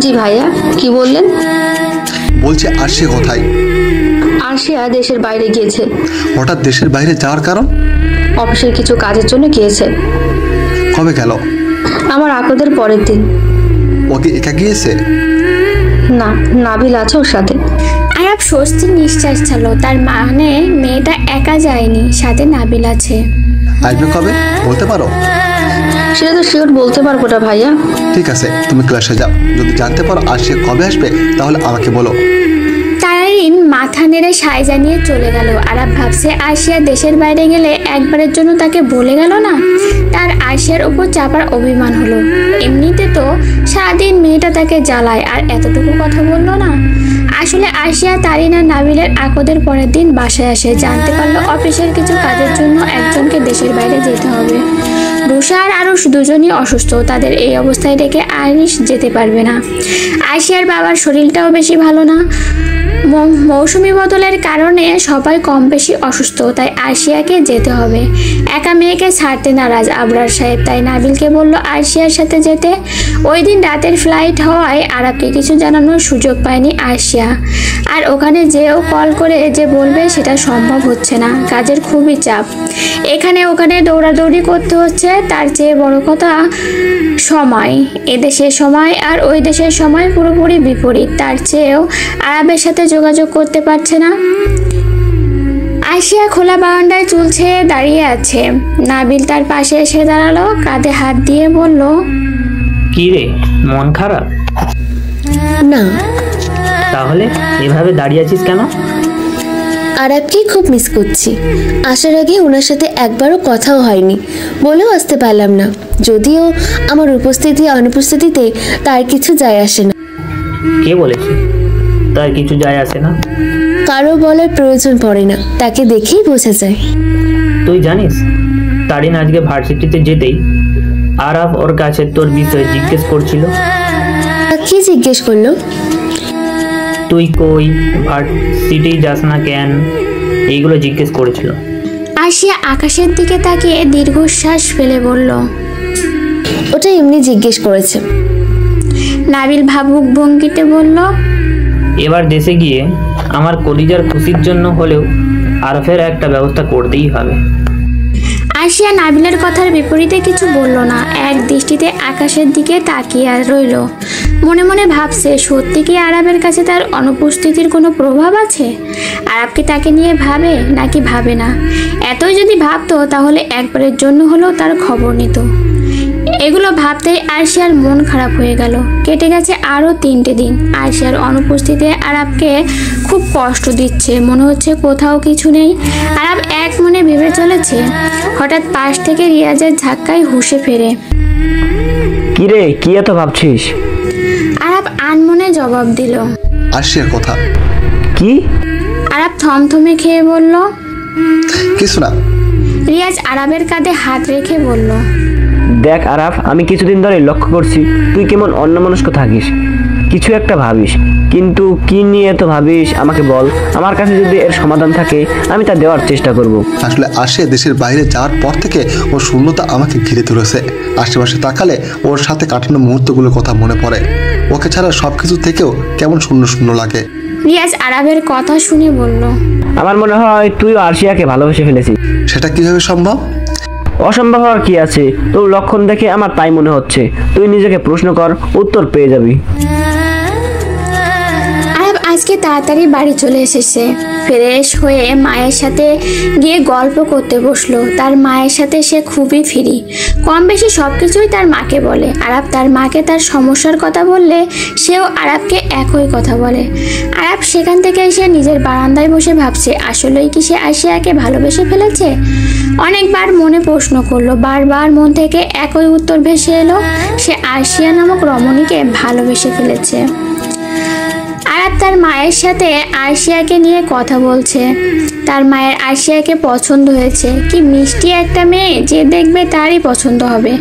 জি ভাইয়া, কি বললেন? বলছি আরশিয়া কোথায়? আরশিয়া দেশের বাইরে গিয়েছে। হঠাৎ দেশের বাইরে যাওয়ার কারণ? অফিসের কিছু কাজের জন্য গিয়েছে। কবে গেল? আমার আকদের পরের দিন। ও কি একা গিয়েছে? না, নাবিল আছে ওর সাথে। আরাব স্বস্তির নিঃশ্বাস ছাড়লো। তার মানে মেয়েটা একা যায়নি, সাথে নাবিল আছে। আসবে কবে বলতে পারো? সেটা তো শিওর বলতে পারবো না ভাইয়া। ঠিক আছে, তুমি ক্লাসে যাও। যদি জানতে পারো আরশিয়া কবে আসবে তাহলে আমাকে বলো। তারারিন মাথা নেড়ে সায় জানিয়ে চলে গেল। আরাব ভাবছে আরশিয়া দেশের বাইরে গেলে একবারের জন্য তাকে বলে গেল না। তার আরশিয়ার উপর চাপার অভিমান হলো। এমনিতে তো সারাদিন মেয়েটা তাকে জ্বালায়, আর এতটুকু কথা বললো না। আসলে আরশিয়া তারিন আর নাবিলের আকদের পরের দিন বাসায় আসে। জানতে পারলো অফিসের কিছু কাজের জন্য একজনকে দেশের বাইরে যেতে হবে। রুষা আর আরুষ দুজনই অসুস্থ। তাদের এই অবস্থায় রেখে আরিশ যেতে পারবে না। আরশিয়ার বাবার শরীরটাও বেশি ভালো না। মৌসুমি বদলের কারণে সবাই কম বেশি অসুস্থ, তাই আরশিয়াকে যেতে হবে। একা মেয়েকে ছাড়তে নারাজ আবরার সাহেব, তাই নাবিলকে বলল আরশিয়ার সাথে যেতে। ওই দিন রাতের ফ্লাইট হওয়ায় আরাবকে কিছু জানানোর সুযোগ পায়নি আরশিয়া। আর ওখানে যেও কল করে যে বলবে সেটা সম্ভব হচ্ছে না। কাজের খুবই চাপ, এখানে ওখানে দৌড়াদৌড়ি করতে হচ্ছে। তার চেয়ে বড় কথা সময়, এদেশের সময় আর ওই দেশের সময় পুরোপুরি বিপরীত। তার চেয়েও আরাবের সাথে যোগাযোগ করতে পারছে না। আরশিয়া খোলা বারান্দায় চুল ছেড়ে দাঁড়িয়ে আছে। নাবিল তার পাশে এসে দাঁড়ালো, কাঁধে হাত দিয়ে বলল, কি রে, মন খারাপ? না। তাহলে এভাবে দাঁড়িয়ে আছিস কেন? আরাবকে খুব মিস করছি। আসার আগে ওনার সাথে একবারও কথাও হয়নি, বলেও আসতে পারলাম না। যদিও আমার উপস্থিতি অনুপস্থিতিতে তার কিছু যায় আসে না। কে বলেছে তার কিছু যায় আসে না? কারো বলার প্রয়োজন পড়ে না, তাকে দেখেই বোঝা যায়। তুই জানিস তারিন আজকে ভার্সিটিতে যেতেই আরাব ওর কাছে তোর বিষয়ে জিজ্ঞেস করছিল। কি জিজ্ঞেস করলো? তুই কই, ভার্সিটি যাস না কেন, এইগুলো জিজ্ঞেস করেছিল। আরশিয়া আকাশের দিকে তাকিয়ে দীর্ঘশ্বাস ফেলে বলল, ওটা এমনি জিজ্ঞেস করেছে। নাবিল ভাবুক ভঙ্গিতে বলল, এবার দেশে গিয়ে আমার কলিজার খুশির জন্য হলেও আরফের একটা ব্যবস্থা করতেই হবে। আরশিয়া নাবিলের কথার বিপরীতে কিছু বলল না। এক দৃষ্টিতে আকাশের দিকে তাকিয়ে রইল। মনে মনে ভাবছে, সত্যি কি আরাবের কাছে তার অনুপস্থিতির কোনো প্রভাব আছে? আরাব কি তাকে নিয়ে ভাবে নাকি ভাবে না? এতই যদি ভাবতো তাহলে একবারের জন্য হলেও তার খবর নিত। এগুলো ভাবতেই আরশিয়ার মন খারাপ হয়ে গেল। কেটে গেছে আরও 3টে দিন। আরশিয়ার অনুপস্থিতিতে আরাবকে খুব কষ্ট দিচ্ছে। মনে হচ্ছে কোথাও কিছু নেই। আরাব এক মনে ভেবে চলেছে। হঠাৎ পাশ থেকে রিয়াজের ধাক্কায় হুঁশে ফেরে। কি রে, কি এত ভাবছিস? আরাব আনমনে জবাব দিল, আরশিয়ার কথা। কি? আরাব থমথমে খেয়ে বলল, কিছু না। রিয়াজ আরাবের কাঁধে হাত রেখে বলল, দেখ আরাফ, আমি কিছুদিন ধরে লক্ষ্য করছি তুই কেমন অন্যমনস্ক থাকিস, কিছু একটা ভাবিস, কিন্তু কি নিয়ে এত ভাবিস আমাকে বল। আমার কাছে যদি এর সমাধান থাকে আমি তা দেওয়ার চেষ্টা করব। আসলে আরশিয়া দেশের বাইরে যাওয়ার পর থেকে ওর শূন্যতা আমাকে ঘিরে ধরেছে। আশেপাশে তাকালে ওর সাথে কাটানো মুহূর্তগুলোর কথা মনে পড়ে। ওকে ছাড়া সবকিছু থেকেও কেমন শূন্য শূন্য লাগে। রিয়াজ আরাবের কথা শুনে বলল, আমার মনে হয় তুইও আরশিয়াকে ভালোবেসে ফেলেছিস। সেটা কিভাবে সম্ভব? অসম্ভব হওয়ার কি আছে? তোর লক্ষণ দেখে আমার তাই মনে হচ্ছে। তুই নিজেকে প্রশ্ন কর, উত্তর পেয়ে যাবি। আরাব আজকে তাড়াতাড়ি বাড়ি চলে এসেছে। ফ্রেশ হয়ে মায়ের সাথে গিয়ে গল্প করতে বসলো। তার মায়ের সাথে সে খুবই ফ্রি। কম বেশি সব কিছুই তার মাকে বলে। আরাব তার মাকে তার সমস্যার কথা বললে সেও আরাবকে একই কথা বলে। আরাব সেখান থেকে এসে নিজের বারান্দায় বসে ভাবছে, আসলেই কি সে আরশিয়াকে ভালোবেসে ফেলেছে? অনেকবার মনে প্রশ্ন করলো, বারবার মন থেকে একই উত্তর ভেসে এলো, সে আরশিয়া নামক রমণীকে ভালোবেসে ফেলেছে। আরাব তার মায়ের সাথে আরশিয়াকে নিয়ে কথা বলছে। তার মায়ের আরশিয়াকে পছন্দ হয়েছে। কি মিষ্টি একটা মেয়ে, যে দেখবে তারই পছন্দ হবে।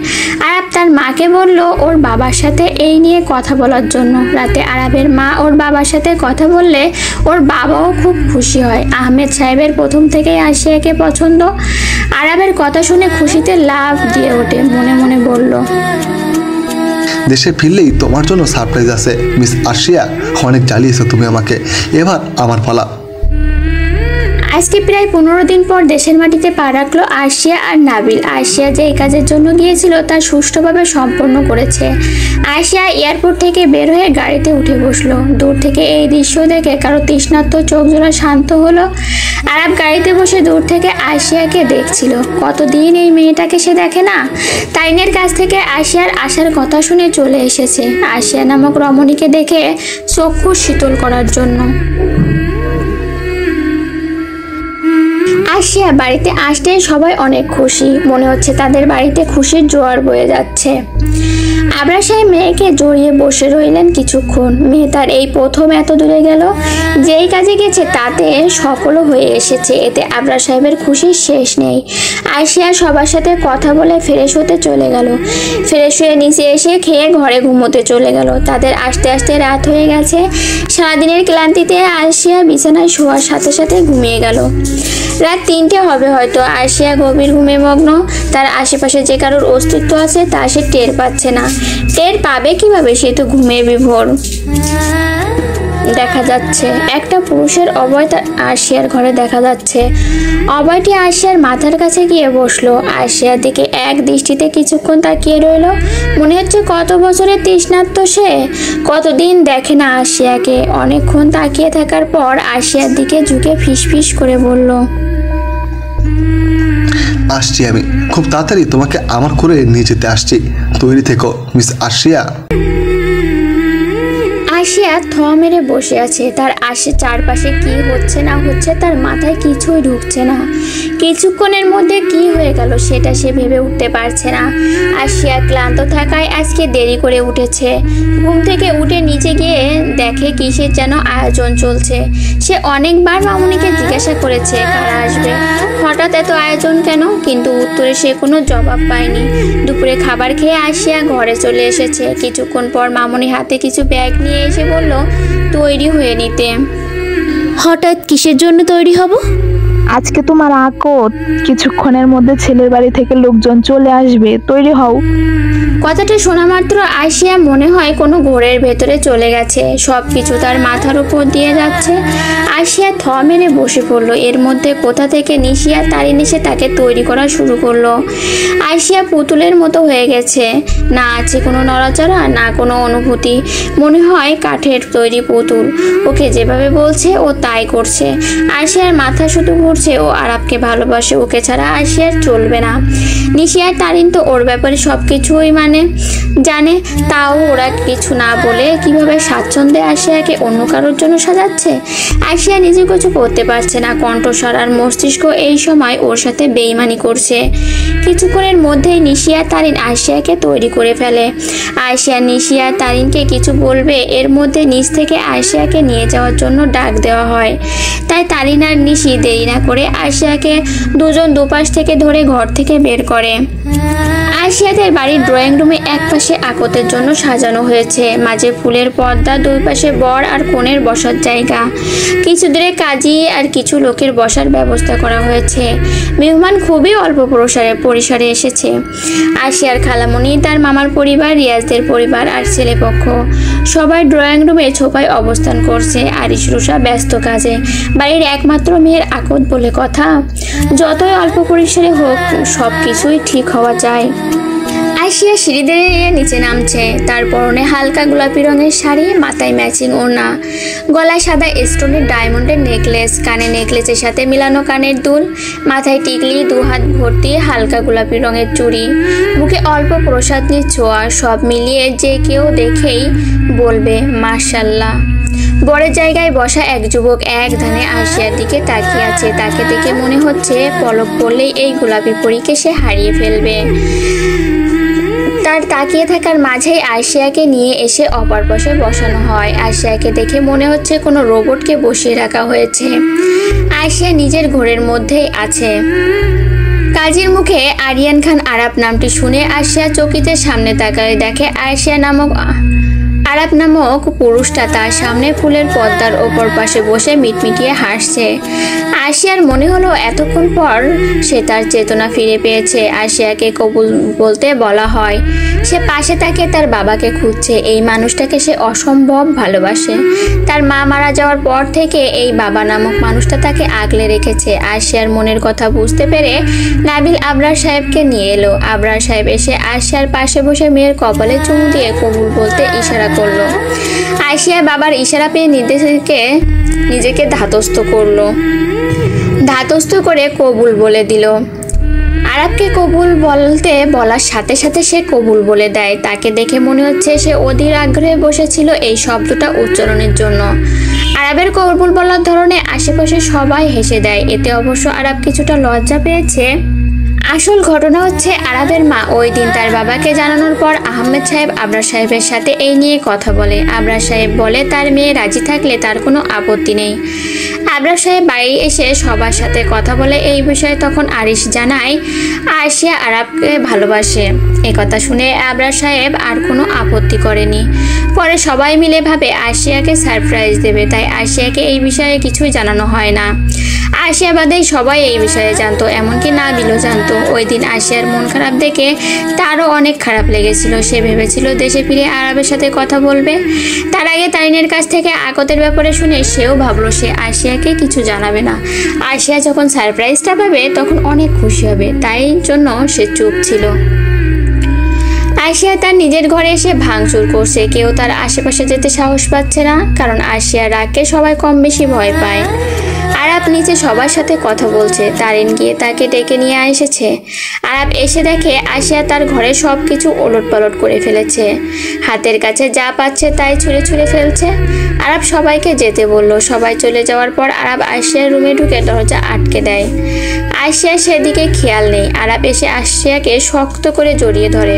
আরাব তার মাকে বলল ওর বাবার সাথে এই নিয়ে কথা বলার জন্য। রাতে আরাবের মা ওর বাবার সাথে কথা বললে ওর বাবাও খুব খুশি হয়। আহমেদ সাহেবের প্রথম থেকেই আরশিয়াকে পছন্দ। আরাবের কথা শুনে খুশিতে লাফ দিয়ে ওঠে। মনে মনে বলল, দেশে ফিরলেই তোমার জন্য সারপ্রাইজ আছে মিস আরশিয়া। অনেক জ্বালিয়েছো তুমি আমাকে, এবার আমার পালা। আজকে প্রায় 15 দিন পর দেশের মাটিতে পা রাখলো আরশিয়া আর নাবিল। আরশিয়া যে এই কাজের জন্য গিয়েছিল তা সুষ্ঠুভাবে সম্পন্ন করেছে। আরশিয়া এয়ারপোর্ট থেকে বের হয়ে গাড়িতে উঠে বসলো। দূর থেকে এই দৃশ্য দেখে কারো তৃষ্ণার্ত চোখ জোড়া শান্ত হলো। আরাব গাড়িতে বসে দূর থেকে আরশিয়াকে দেখছিল। কতদিন এই মেয়েটাকে সে দেখে না। তারিনের কাছ থেকে আরশিয়ার আসার কথা শুনে চলে এসেছে আরশিয়া নামক রমণীকে দেখে চক্ষু শীতল করার জন্য। আরশিয়া বাড়িতে আসতে সবাই অনেক খুশি, মনে হচ্ছে তাদের বাড়িতে খুশির জোয়ার বয়ে যাচ্ছে। আবরার সাহেব মেয়েকে জড়িয়ে বসে রইলেন কিছুক্ষণ। মেয়ে তার এই প্রথম এত দূরে গেল, যেই কাজে গেছে তাতে সফল হয়ে এসেছে। এতে আবরার সাহেবের খুশির শেষ নেই। আরশিয়া সবার সাথে কথা বলে ফ্রেশ হতে চলে গেল। ফ্রেশ হয়ে নিচে এসে খেয়ে ঘরে ঘুমোতে চলে গেল। তাদের আস্তে আস্তে রাত হয়ে গেছে। সারাদিনের ক্লান্তিতে আরশিয়া বিছানায় শোয়ার সাথে সাথে ঘুমিয়ে গেল। রাত 3টে হবে হয়তো। আরশিয়া গভীর ঘুমে মগ্ন। তার আশেপাশে যে কারোর অস্তিত্ব আছে তা সে টের পাচ্ছে না। টের পাবে কিভাবে, সে তো ঘুমে বিভোর। দেখা যাচ্ছে একটা পুরুষের অভয় তার আরশিয়ার ঘরে দেখা যাচ্ছে। অভয়টি আরশিয়ার মাথার কাছে গিয়ে বসলো। আরশিয়ার দিকে এক দৃষ্টিতে কিছুক্ষণ তাকিয়ে রইল। মনে হচ্ছে কত বছরের তৃষ্ণার্ত সে, কতদিন দেখে না আরশিয়াকে। অনেকক্ষণ তাকিয়ে থাকার পর আরশিয়ার দিকে ঝুঁকে ফিসফিস করে বলল, আসছি আমি, খুব তাড়াতাড়ি তোমাকে আমার করে নিয়ে যেতে আসছি। তৈরি থেকো মিস আরশিয়া। আরশিয়া থ মেরে বসে আছে। তার চারপাশে কি হচ্ছে না হচ্ছে তার মাথায় কিছুই ঢুকছে না। কিছুক্ষণের মধ্যে কি হয়ে গেল সেটা সে ভেবে উঠতে পারছে না। আরশিয়া ক্লান্ত থাকায় আজকে দেরি করে উঠেছে। ঘুম থেকে উঠে নিচে গিয়ে দেখে কিসের যেন আয়োজন চলছে। সে অনেকবার মামুনিকে জিজ্ঞাসা করেছে কারা আসবে, হঠাৎ এত আয়োজন কেন, কিন্তু উত্তরে সে কোনো জবাব পায়নি। দুপুরে খাবার খেয়ে আরশিয়া ঘরে চলে এসেছে। কিছুক্ষণ পর মামুনি হাতে কিছু ব্যাগ নিয়ে এসে বলল তৈরি হয়ে নিতে। হঠাৎ কিসের জন্য তৈরি হব? আজকে তোমার আকত, কিছুক্ষণের মধ্যে ছেলের বাড়ি থেকে লোকজন চলে আসবে, তৈরি হও। কথাটা শোনা মাত্র আরশিয়া মনে হয় কোনো ঘোরের ভেতরে চলে গেছে। সব কিছু তার মাথার উপর দিয়ে যাচ্ছে। আরশিয়া থ মেরে বসে পড়লো। এর মধ্যে কোথা থেকে নিশিয়া তারিন এসে তাকে তৈরি করা শুরু করলো। আরশিয়া পুতুলের মতো হয়ে গেছে। না আছে কোনো নড়াচড়া, না কোনো অনুভূতি। মনে হয় কাঠের তৈরি পুতুল। ওকে যেভাবে বলছে ও তাই করছে। আরশিয়ার মাথা শুধু ঘুরছে। ও আরাবকে ভালোবাসে, ওকে ছাড়া আরশিয়ার চলবে না। নিশিয়ার তারিন তো ওর ব্যাপারে সব কিছুই জানে, তাও ওরা কিছু না বলে কিভাবে স্বাচ্ছন্দ্যে আরশিয়াকে অন্য কারোর জন্য সাজাচ্ছে। আরশিয়া নিজে কিছু করতে পারছে না। কণ্ঠস্বর আর মস্তিষ্ক এই সময় ওর সাথে বেইমানি করছে। কিছুক্ষণের মধ্যেই নিশিয়া তারিন আরশিয়াকে তৈরি করে ফেলে। আরশিয়া নিশিয়া তারিনকে কিছু বলবে, এর মধ্যে নিচ থেকে আরশিয়াকে নিয়ে যাওয়ার জন্য ডাক দেওয়া হয়। তাই তারিন আর নিশি দেরি না করে আরশিয়াকে দুজন দুপাশ থেকে ধরে ঘর থেকে বের করে। আরশিয়াদের বাড়ির ড্রয়িং রুমে এক পাশে আকতের জন্য সাজানো হয়েছে। মাঝে ফুলের পর্দা, দুই পাশে বর আর কনের বসার জায়গা। কিছু দূরে কাজী আর কিছু লোকের বসার ব্যবস্থা করা হয়েছে। মেহমান খুবই অল্প পরিসরে এসেছে। আরশিয়ার খালামণি, তার মামার পরিবার, রিয়াজদের পরিবার আর ছেলেপক্ষ সবাই ড্রয়িং রুমে ছোপায় অবস্থান করছে। আরিশ রুষা ব্যস্ত কাজে। বাড়ির একমাত্র মেয়ের আকত বলে কথা। যতই অল্প পরিসরে হোক সব কিছুই ঠিক হওয়া যায়। আরশিয়া সিঁড়ি দিয়ে নিচে নামছে। তার পরনে হালকা গোলাপি রঙের শাড়ি, মাথায় ম্যাচিং ওড়না, গলায় সাদা স্টোনের ডায়মন্ডের নেকলেস, কানে নেকলেসের সাথে মিলানো কানের দুল, মাথায় টিকলি, দু হাত ভর্তি হালকা গোলাপি রঙের চুড়ি, মুখে অল্প প্রসাদের ছোঁয়া। সব মিলিয়ে যে কেউ দেখেই বলবে মাশাআল্লাহ। বরের জায়গায় বসা এক যুবক এক ধ্যানে আরশিয়ার দিকে তাকিয়ে আছে। তাকে দেখে মনে হচ্ছে পলক পড়লেই এই গোলাপি পরীকে সে হারিয়ে ফেলবে। তার তাকিয়ে থাকার মাঝেই আরশিয়াকে নিয়ে এসে অপর পাশে বসানো হয়। আরশিয়াকে দেখে মনে হচ্ছে কোনো রোবটকে বসিয়ে রাখা হয়েছে। আরশিয়া নিজের ঘরের মধ্যেই আছে। কাজীর মুখে আরিয়ান খান আরাব নামটি শুনে আরশিয়া চকিতে সামনে তাকায়। দেখে আরাব নামক পুরুষটা তার সামনে ফুলের পর্দার ওপর পাশে বসে মিটমিটিয়ে হাসছে। আশিয়ার মনে হলো এতক্ষণ পর সে তার চেতনা ফিরে পেয়েছে। আশিয়াকে কবুল বলতে বলা হয়। সে পাশে তাকে তার বাবাকে খুঁজছে। এই মানুষটাকে সে অসম্ভব ভালোবাসে। তার মা মারা যাওয়ার পর থেকে এই বাবা নামক মানুষটা তাকে আগলে রেখেছে। আশিয়ার মনের কথা বুঝতে পেরে নাবিল আবরার সাহেবকে নিয়ে এলো। আবরার সাহেব এসে আশিয়ার পাশে বসে মেয়ের কপালে চুমু দিয়ে কবুল বলতে ইশারা করলো। আশিয়া বাবার ইশারা পেয়ে নিজেকে ধাতস্থ করলো। ধাতস্থ করে কবুল বলে দিল। আরাবকে কবুল বলার সাথে সাথে সে কবুল বলে দেয়। তাকে দেখে মনে হচ্ছে সে অধীর আগ্রহে বসেছিল এই শব্দটা উচ্চারণের জন্য। আরাবের কবুল বলার ধরনে আশেপাশে সবাই হেসে দেয়। এতে অবশ্য আরাব কিছুটা লজ্জা পেয়েছে। আসল ঘটনা হচ্ছে আরাবের মা ওই দিন তার বাবাকে জানানোর পর আহমেদ সাহেব আবরার সাহেবের সাথে এই নিয়ে কথা বলে। আবরার সাহেব বলে তার মেয়ে রাজি থাকলে তার কোনো আপত্তি নেই। আবরার সাহেব বাড়ি এসে সবার সাথে কথা বলে এই বিষয়ে। তখন আরিশ জানায় আশিয়া আরাবকে ভালোবাসে। কথা শুনে আবরার সাহেব আর কোনো আপত্তি করেনি। পরে সবাই মিলে ভাবে আশিয়াকে সারপ্রাইজ দেবে, তাই আশিয়াকে এই বিষয়ে কিছুই জানানো হয় না। আশিয়া বাদেই সবাই এই বিষয়ে জানতো, এমনকি নাবিলও জানতো। ওই দিন আশিয়ার মন খারাপ দেখে তারও অনেক খারাপ লেগেছিল। সে ভেবেছিল দেশে ফিরে আরাবের সাথে কথা বলবে। তার আগে তারিনের কাছ থেকে আকতের ব্যাপারে শুনে সেও ভাবলো সে আশিয়াকে কিছু জানাবে না। আশিয়া যখন সারপ্রাইজটা পাবে তখন অনেক খুশি হবে, তাই জন্য সে চুপ ছিল। আশিয়া তার নিজের ঘরে এসে ভাঙচুর করছে। কেউ তার আশেপাশে যেতে সাহস পাচ্ছে না, কারণ আশিয়ার রাগকে সবাই কম বেশি ভয় পায়। আরাব নিচে সবার সাথে কথা বলছে। তারিন গিয়ে তাকে ডেকে নিয়ে এসেছে। আরাব এসে দেখে আশিয়া তার ঘরে সব কিছু ওলটপালট করে ফেলেছে। হাতের কাছে যা পাচ্ছে তাই ছুঁড়ে ফেলছে। আরাব সবাইকে যেতে বলল। সবাই চলে যাওয়ার পর আরাব আশিয়ার রুমে ঢুকে দরজা আটকে দেয়। আশিয়া সেদিকে খেয়াল নেই। আরাব এসে আশিয়াকে শক্ত করে জড়িয়ে ধরে।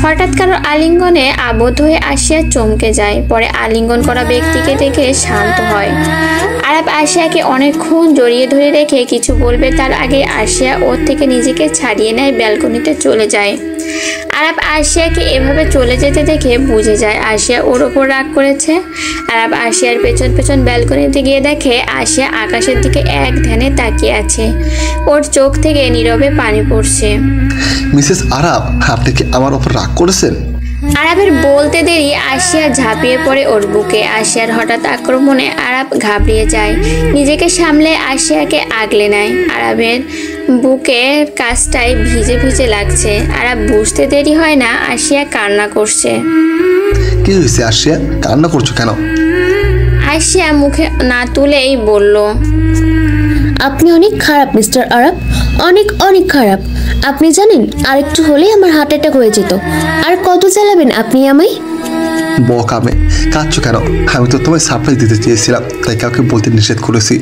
হঠাৎ কারো আলিঙ্গনে আবদ্ধ হয়ে আশিয়া চমকে যায়। পরে আলিঙ্গন করা ব্যক্তিকে দেখে শান্ত হয়। আরাব আশিয়াকে অনেকক্ষণ জড়িয়ে ধরে রেখে কিছু বলবে তার আগে আশিয়া ওর থেকে নিজেকে ছাড়িয়ে নেয়, ব্যালকনিতে চলে যায়। আরাব আশিয়াকে এভাবে চলে যেতে দেখে বুঝে যায় আশিয়া ওর ওপর রাগ করেছে। আরাব আশিয়ার পেছন ব্যালকনিতে গিয়ে দেখে আশিয়া আকাশের দিকে এক ধ্যানে তাকিয়ে আছে। ওর চোখ থেকে নীরবে পানি পড়ছে। মিসেস আরাব, আপনি কি আমার ওপর রাগ করেছেন? আরাবের বলতে দেরি আশিয়া ঝাঁপিয়ে পড়ে ওর বুকে। আশিয়ার হঠাৎ আক্রমণে আরাব ঘাবড়িয়ে যায়। নিজেকে সামলে আশিয়াকে আগলে নেয়। আরাবের বুকের কাছটায় ভিজে লাগছে। আরাব বুঝতে দেরি হয় না আশিয়া কান্না করছে। কি হয়েছে আশিয়া, কান্না করছো কেন? আশিয়া মুখে না তুলেই বলল, আপনি অনেক খারাপ মিস্টার আরাব, অনেক অনেক খারাপ। আপনি জানেন আরেকটু হলেই আমার হার্ট অ্যাটাক হয়ে যেত। আর কত চালাবেন আপনি আমায়? বকামে কাঁদছো কেন? আমি তো তোমায় সারপ্রাইজ দিতে চেয়েছিলাম, তাই কাউকে বলতে নিষেধ করেছি।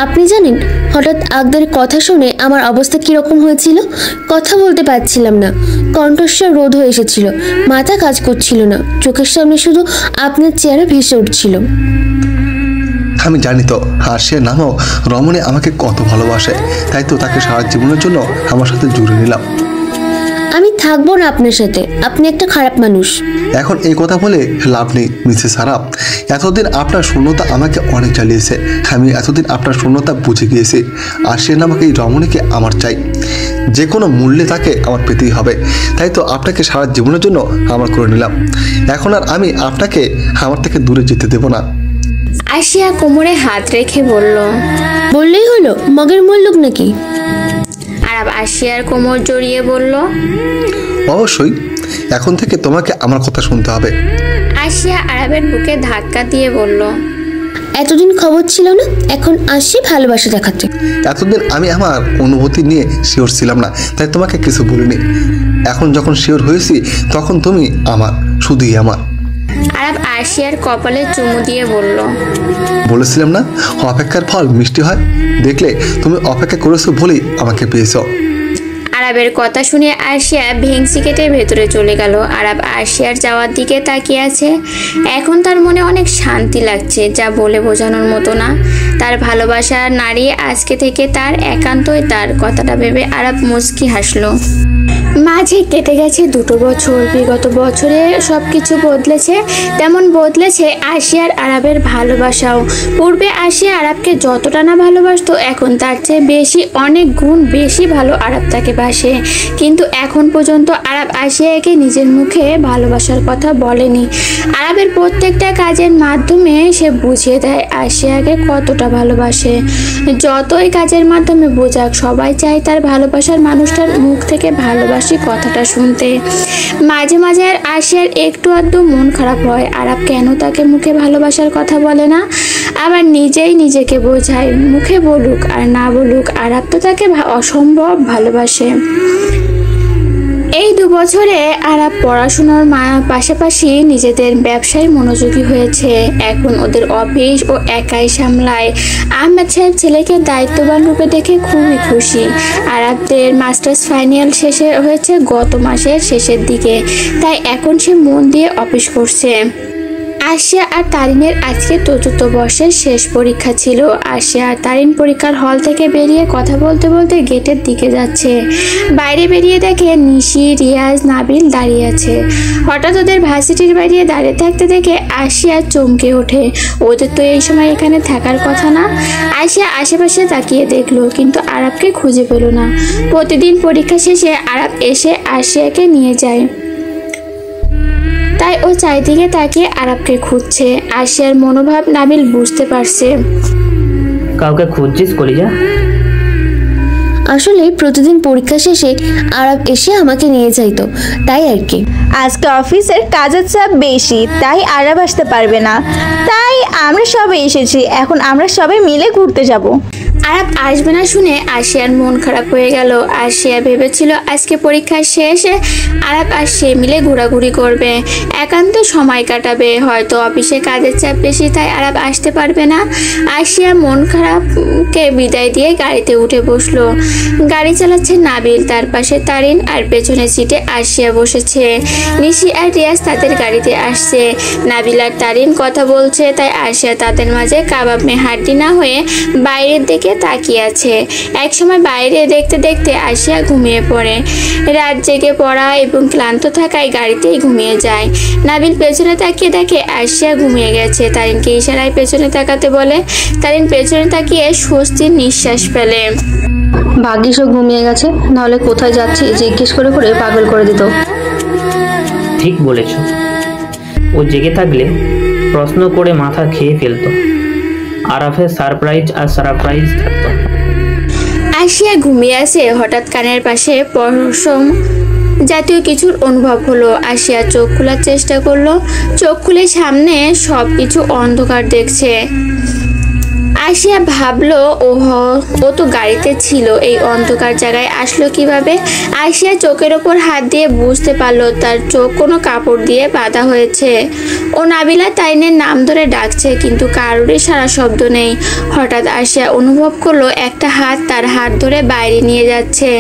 আপনি জানেন হঠাৎ আকবরের কথা শুনে আমার অবস্থা কিরকম হয়েছিল? কথা বলতে পারছিলাম না, কণ্ঠস্বর রোধ হয়ে এসেছিল, মাথা কাজ করছিল না, চোখের সামনে শুধু আপনার চেহারা ভেসে উঠছিল। আমি জানি তো আশিয়া নামও রমণী আমাকে কত ভালোবাসে, তাই তো তাকে সারা জীবনের জন্য আমার সাথে জুড়ে নিলাম। আমি থাকবো না আপনার সাথে, আপনি একটা খারাপ মানুষ। এখন এই কথা বলে লাভ নেই মিসেস আরাব। এতদিন আপনার শূন্যতা আমাকে অনেক জ্বালিয়েছে। আমি এতদিন আপনার শূন্যতা বুঝে গিয়েছি। আশিয়া নামক এই রমণীকে আমার চাই, যে কোনো মূল্যে তাকে আমার পেতেই হবে। তাই তো আপনাকে সারা জীবনের জন্য আমার করে নিলাম। এখন আর আমি আপনাকে আমার থেকে দূরে যেতে দেব না। আশিয়া কোমরে হাত রেখে বলল, বললেই হলো, মগের মূল্যক নাকি? আরাব আশিয়ার কোমর জড়িয়ে বলল, অবশ্যই, এখন থেকে তোমাকে আমার কথা শুনতে হবে। আশিয়া আরাবের বুকে ধাক্কা দিয়ে বলল, এতদিন খবর ছিল না, এখন আসছি ভালোবাসা দেখাতে। এতদিন আমি আমার অনুভূতি নিয়ে শিওর ছিলাম না, তাই তোমাকে কিছু বলিনি। এখন যখন শিওর হয়েছি তখন তুমি আমার, শুধুই আমার। আরাব আশিয়ার কপালে চুমু দিয়ে বলল, বলেছিলাম না অপেক্ষার ফল মিষ্টি হয়? দেখলে তুমি অপেক্ষা করেছো বলেই আমাকে পেয়েছো। আরাবের কথা শুনে আশিয়া ভেংসি কেটে ভেতরে চলে গেল। আরাব আশিয়ার যাওয়ার দিকে তাকিয়ে আছে। এখন তার মনে অনেক শান্তি লাগছে, যা বলে বোঝানোর মতো না। তার ভালোবাসার নারী আজকে থেকে তার, একান্তই তার। কথাটা ভেবে আরাব মুচকি হাসলো। মাঝে কেটে গেছে 2 বছর। বিগত বছরে সব কিছু বদলেছে, তেমন বদলেছে আশিয়ার আরাবের ভালোবাসাও। পূর্বে আশিয়া আরাবকে যতটা না ভালোবাসতো, এখন তার চেয়ে বেশি, অনেক গুণ বেশি ভালো আরাব তাকে বাসে। কিন্তু এখন পর্যন্ত আরাব আশিয়াকে নিজের মুখে ভালোবাসার কথা বলেনি। আরাবের প্রত্যেকটা কাজের মাধ্যমে সে বুঝিয়ে দেয় আশিয়াকে কতটা ভালোবাসে। যতই কাজের মাধ্যমে বোঝাক, সবাই চায় তার ভালোবাসার মানুষটার মুখ থেকে ভালোবাসি কথাটা শুনতে। মাঝে মাঝে আর আশিয়ার একটু আধটু মন খারাপ হয়, আরাব কেন তাকে মুখে ভালোবাসার কথা বলে না। আবার নিজেই নিজেকে বোঝায়, মুখে বলুক আর না বলুক আরাব তো তাকে অসম্ভব ভালোবাসে। এই 2 বছরে আরাব পড়াশোনার পাশাপাশি নিজেদের ব্যবসায় মনোযোগী হয়েছে। এখন ওদের অফিস ও একাই সামলায়। আহমেদ সাহেব ছেলেকে দায়িত্ববান রূপে দেখে খুবই খুশি। আরাবদের মাস্টার্স ফাইনাল শেষে হয়েছে গত মাসের শেষের দিকে, তাই এখন সে মন দিয়ে অফিস করছে। আশিয়া আর তারিনের আজকে 4র্থ বর্ষের শেষ পরীক্ষা ছিল। আশিয়া আর তারিন পরীক্ষার হল থেকে বেরিয়ে কথা বলতে বলতে গেটের দিকে যাচ্ছে। বাইরে বেরিয়ে দেখে নিশি, রিয়াজ, নাবিল দাঁড়িয়ে আছে। হঠাৎ ওদের ভার্সিটির বাইরে দাঁড়িয়ে থাকতে দেখে আশিয়া চমকে ওঠে। ওদের তো এই সময় এখানে থাকার কথা না। আশিয়া আশেপাশে তাকিয়ে দেখলো, কিন্তু আরাবকে খুঁজে পেল না। প্রতিদিন পরীক্ষা শেষে আরাব এসে আশিয়াকে নিয়ে যায়, তাই ও চারিদিকে তাকিয়ে আরাবকে খুঁজছে। আশিয়ার মনোভাব নাবিল বুঝতে পারছে। কাউকে খুঁজছিস কলিজা? আসলে প্রতিদিন পরীক্ষা শেষে আরাব এসে আমাকে নিয়ে যাইতো, তাই আর কি। আজকে অফিসের কাজের চাপ বেশি, তাই আরাব আসতে পারবে না, তাই আমরা সবাই এসেছি। এখন আমরা সবাই মিলে ঘুরতে যাব। আরাব আসবে না শুনে আশিয়ার মন খারাপ হয়ে গেল। আশিয়া ভেবেছিল আজকে পরীক্ষা শেষে আরাব আর সে মিলে ঘোরাঘুরি করবে, একান্ত সময় কাটাবে। হয়তো অফিসে কাজের চাপ বেশি, তাই আরাব আসতে পারবে না। আশিয়া মন খারাপকে বিদায় দিয়ে গাড়িতে উঠে বসলো। গাড়ি চালাচ্ছে নাবিল, তার পাশে তারিন, আর পেছনের সিটে আশিয়া বসেছে। নিশি আর রিয়াজ তাদের গাড়িতে আসছে। নাবিল আর তারিন কথা বলছে, তাই আশিয়া তাদের মাঝে কাবাব মে হাড্ডি না হয়ে বাইরের দিকে তাকিয়ে আছে। একসময় বাইরে দেখতে দেখতে আশিয়া ঘুমিয়ে পড়ে। রাত জেগে পড়া এবং ক্লান্ত থাকায় গাড়িতেই ঘুমিয়ে যায়। নাবিল পেছনে তাকিয়ে দেখে আশিয়া ঘুমিয়ে গেছে। তারিনকে ইশারায় পেছনে তাকাতে বলে। তারিন পেছনে তাকিয়ে স্বস্তির নিঃশ্বাস ফেলে। ভাগ্যিস ও ঘুমিয়ে গেছে, নাহলে কোথায় যাচ্ছি জিজ্ঞেস করে করে পাগল করে দিত। ঠিক বলেছ, ও জেগে থাকলে প্রশ্ন করে মাথা খেয়ে ফেলতো। আরাফের সারপ্রাইজ থাকতো। আশিয়া ঘুমিয়ে আছে, হঠাৎ কানের পাশে পশম জাতীয় কিছুর অনুভব হলো। আশিয়া চোখ খোলার চেষ্টা করলো। চোখ খুলে সামনে সব কিছু অন্ধকার দেখছে। আশিয়া ভাবলো ও তো গাড়িতে ছিল, এই অন্ধকার জায়গায় আসলো কিভাবে। আশিয়া চোখের ওপর হাত দিয়ে বুঝতে পারলো তার চোখ কোনো কাপড় দিয়ে বাঁধা হয়েছে। ও নাবিলা তাইনের নাম ধরে ডাকছে, কিন্তু কারোরই সারা শব্দ নেই। হঠাৎ আশিয়া অনুভব করলো একটা হাত তার হাত ধরে বাইরে নিয়ে যাচ্ছে।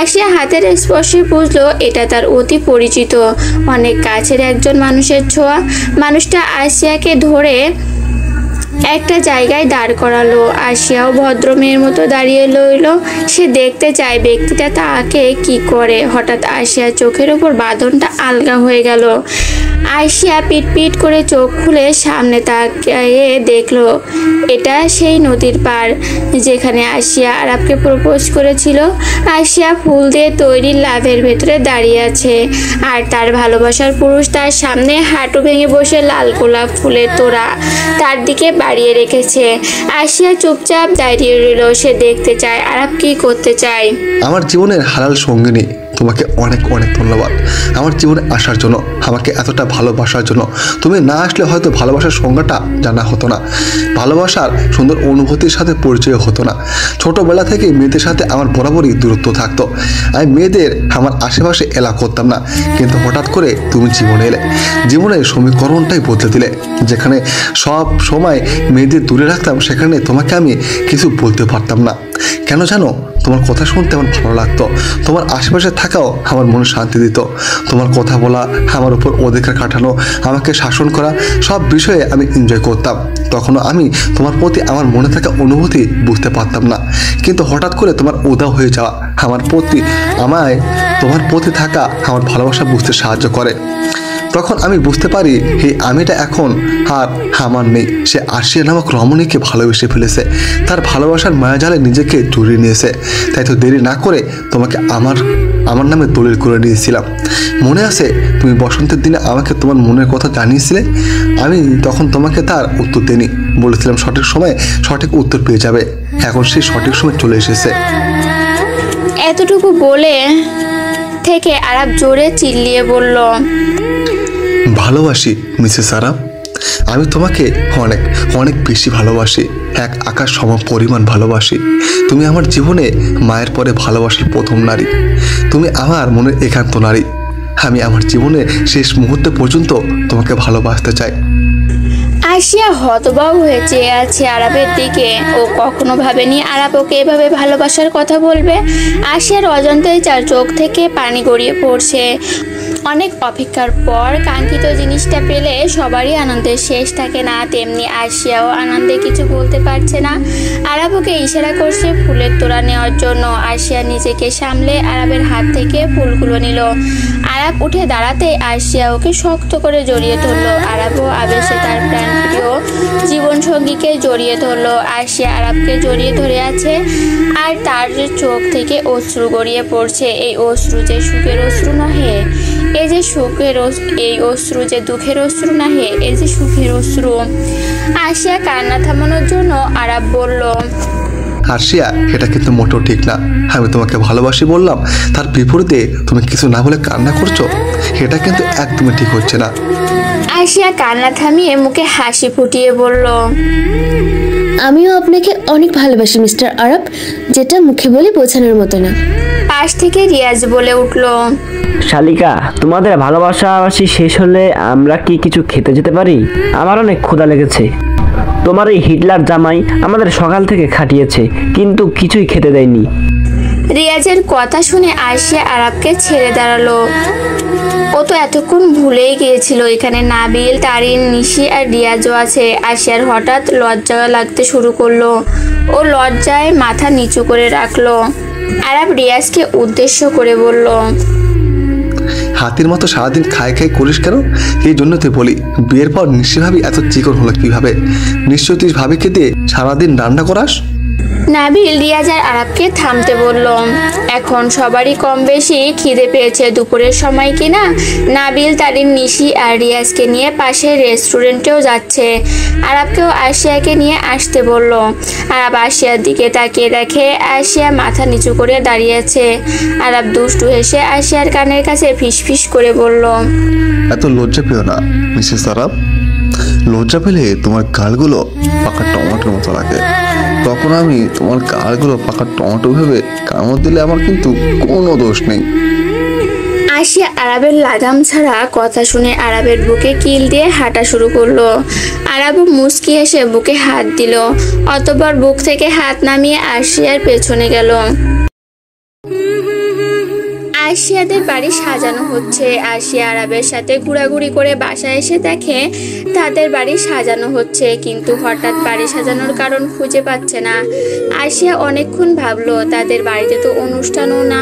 আশিয়া হাতের স্পর্শে বুঝলো এটা তার অতি পরিচিত, অনেক কাছের একজন মানুষের ছোঁয়া। মানুষটা আশিয়াকে ধরে একটা জায়গায় দাঁড় করালো। আশিয়াও ভদ্র মেয়ের মতো দাঁড়িয়ে রইল। সে দেখতে চায় ব্যক্তিটা তাকে কি করে। হঠাৎ আশিয়া চোখের ওপর বাঁধনটা আলগা হয়ে গেল। আশিয়া পিটপিট করে চোখ খুলে সামনে তাকিয়ে দেখলো এটা সেই নদীর পার যেখানে আশিয়া আরাবকে প্রপোজ করেছিল। আশিয়া ফুল দিয়ে তৈরি লাভের ভেতরে দাঁড়িয়ে আছে, আর তার ভালোবাসার পুরুষ তার সামনে হাঁটু ভেঙে বসে লাল গোলাপ ফুলের তোড়া তার দিকে বাড়িয়ে রেখেছে। আশিয়া চুপচাপ দাঁড়িয়ে রইল। সে দেখতে চায় আরাব কি করতে চায়। আমার জীবনের হালাল সঙ্গিনী, তোমাকে অনেক অনেক ধন্যবাদ আমার জীবনে আসার জন্য, আমাকে এতটা ভালোবাসার জন্য। তুমি না আসলে হয়তো ভালোবাসার সংজ্ঞাটা জানা হতো না, ভালোবাসার সুন্দর অনুভূতির সাথে পরিচয় হতো না। ছোটোবেলা থেকে মেয়েদের সাথে আমার বরাবরই দূরত্ব থাকতো। আমি মেয়েদের আমার আশেপাশে এলা করতাম না, কিন্তু হঠাৎ করে তুমি জীবনে এলে, জীবনের সমীকরণটাই বদলে দিলে। যেখানে সব সময় মেয়েদের দূরে রাখতাম, সেখানে তোমাকে আমি কিছু বলতে পারতাম না। কেন জানো, তোমার কথা শুনতে আমার ভালো লাগতো, তোমার আশেপাশে থাকাও আমার মনে শান্তি দিত। তোমার কথা বলা, আমার উপর অধিকার খাটানো, আমাকে শাসন করা, সব বিষয়ে আমি এনজয় করতাম। তখনও আমি তোমার প্রতি আমার মনে থাকা অনুভূতি বুঝতে পারতাম না, কিন্তু হঠাৎ করে তোমার উদাও হয়ে যাওয়া আমার প্রতি আমায় তোমার প্রতি থাকা আমার ভালোবাসা বুঝতে সাহায্য করে। তখন আমি বুঝতে পারি এই আমিটা এখন আর আমার নেই। সে আরশিয়া নামক রমণীকে ভালোবেসে ফেলেছে, তার ভালোবাসার মায়াজালে নিজেকে জড়িয়ে নিয়েছে। তাই তো দেরি না করে তোমাকে আমার নামে দলিল করে নিয়েছিলাম। মনে আছে তুমি বসন্তের দিনে আমাকে তোমার মনের কথা জানিয়েছিলে? আমি তখন তোমাকে তার উত্তর দিইনি, বলেছিলাম সঠিক সময়ে সঠিক উত্তর পেয়ে যাবে। এখন সেই সঠিক সময় চলে এসেছে। এতটুকু বলে থেকে আরাব জোরে চিল্লিয়ে বলল, ভালোবাসি মিসেস আরাব, আমি তোমাকে অনেক অনেক বেশি ভালোবাসি, এক আকাশ সম পরিমাণ ভালোবাসি। তুমি আমার জীবনে মায়ের পরে ভালোবাসার প্রথম নারী, তুমি আমার মনের একান্ত নারী। আমি আমার জীবনে শেষ মুহূর্তে পর্যন্ত তোমাকে ভালোবাসতে চাই। আরশিয়া হতবাক হয়ে চেয়ে আছে আরাবের দিকে। ও কখনো ভাবেনি আরাব ওকে এভাবে ভালোবাসার কথা বলবে। আরশিয়ার অজান্তেই চার চোখ থেকে পানি গড়িয়ে পড়ছে। অনেক অপেক্ষার পর কাঙ্ক্ষিত জিনিসটা পেলে সবারই আনন্দের শেষ থাকে না, তেমনি আরশিয়াও আনন্দে কিছু বলতে পারছে না। আরাব ওকে ইশারা করছে ফুলের তোড়া নেওয়ার জন্য। আরশিয়া নিজেকে সামলে আরাবের হাত থেকে ফুলগুলো নিল। আরাব উঠে দাঁড়াতে আরশিয়া ওকে শক্ত করে জড়িয়ে ধরলো। আরাবও আবেশে তার প্রাণপ্রিয় জীবনসঙ্গীকে জড়িয়ে ধরলো। আরশিয়া আরাবকে জড়িয়ে ধরে আছে আর তার চোখ থেকে অশ্রু গড়িয়ে পড়ছে। এই অশ্রু যে সুখের অশ্রু নহে, এই যে সুখের এই অশ্রু যে দুঃখের অশ্রু নহে, এই যে সুখের অশ্রু। আরশিয়া কান্না থামানোর জন্য আরাব বলল, আরশিয়া, এটা কিন্তু মোটেও ঠিক না। আমি তোমাকে ভালোবাসি বললাম, তার বিপরীতে তুমি কিছু না বলে কান্না করছো, এটা কিন্তু একদমই ঠিক হচ্ছে না। আরশিয়া কান্না থামিয়ে মুখে হাসি ফুটিয়ে বলল, আমিও আপনাকে অনেক ভালোবাসি মিস্টার আরব, যেটা মুখে বলে বোঝানোর মতো না। পাশ থেকে রিয়াজ বলে উঠল, শালিকা, তোমাদের ভালোবাসাবাসি শেষ হলে আমরা কি কিছু খেতে যেতে পারি? আমার অনেক ক্ষুধা লেগেছে। তোমার এই হিটলার জামাই আমাদের সকাল থেকে খাটিয়েছে, কিন্তু কিছুই খেতে দেয়নি। রিয়াজের কথা শুনে আরশিয়া আরাবকে ছেড়ে দাঁড়ালো। ও তো এতক্ষণ ভুলেই গিয়েছিল এখানে নাবিল, তারিন, নিশি আর রিয়াজও আছে। আরশিয়ার হঠাৎ লজ্জা লাগতে শুরু করলো। ও লজ্জায় মাথা নিচু করে রাখলো। আরাব রিয়াজকে উদ্দেশ্য করে বলল, হাতির মতো সারাদিন খাই খাই করিস কেন? এই জন্য তুই বলি, বিয়ের পর নিশ্চয় ভাবি এত চিকন হলো কিভাবে? নিশ্চয় তুই ভাবিকে দিয়ে সারাদিন রান্না করাস। নাবিল রিয়াজ আর আরাবকে থামতে বলল। এখন সবারই কম বেশি খিদে পেয়েছে, দুপুরের সময় কিনা। নাবিল, তারিন, নিশি আর রিয়াজকে নিয়ে পাশের রেস্টুরেন্টেও যাচ্ছে। আরাবকেও আরশিয়াকে নিয়ে আসতে বলল। আরাব আরশিয়ার দিকে তাকিয়ে দেখে আরশিয়া মাথা নিচু করে দাঁড়িয়ে আছে। আরাব দুষ্টু হেসে আরশিয়ার কানের কাছে ফিসফিস করে বলল, এত লজ্জা পেও না মিসেস আরাব। লজ্জা পেলে তোমার গালগুলো পাকা টমেটোর মতো লাগে। তখন আমি তোমার গালগুলো পাকা টমেটো ভেবে কামড় দিলে আমার কিন্তু কোনো দোষ নেই। আরশিয়া আরাবের লাগাম ছাড়া কথা শুনে আরাবের বুকে কিল দিয়ে হাঁটা শুরু করলো। আরাবও মুচকি এসে বুকে হাত দিল। অতঃপর বুক থেকে হাত নামিয়ে আরশিয়ার পেছনে গেল। আরশিয়াদের বাড়ি সাজানো হচ্ছে। আরশিয়া আরাবের সাথে ঘোরাঘুরি করে বাসায় এসে দেখে তাদের বাড়ি সাজানো হচ্ছে, কিন্তু হঠাৎ বাড়ি সাজানোর কারণ খুঁজে পাচ্ছে না। আরশিয়া অনেকক্ষণ ভাবলো, তাদের বাড়িতে তো অনুষ্ঠানও না,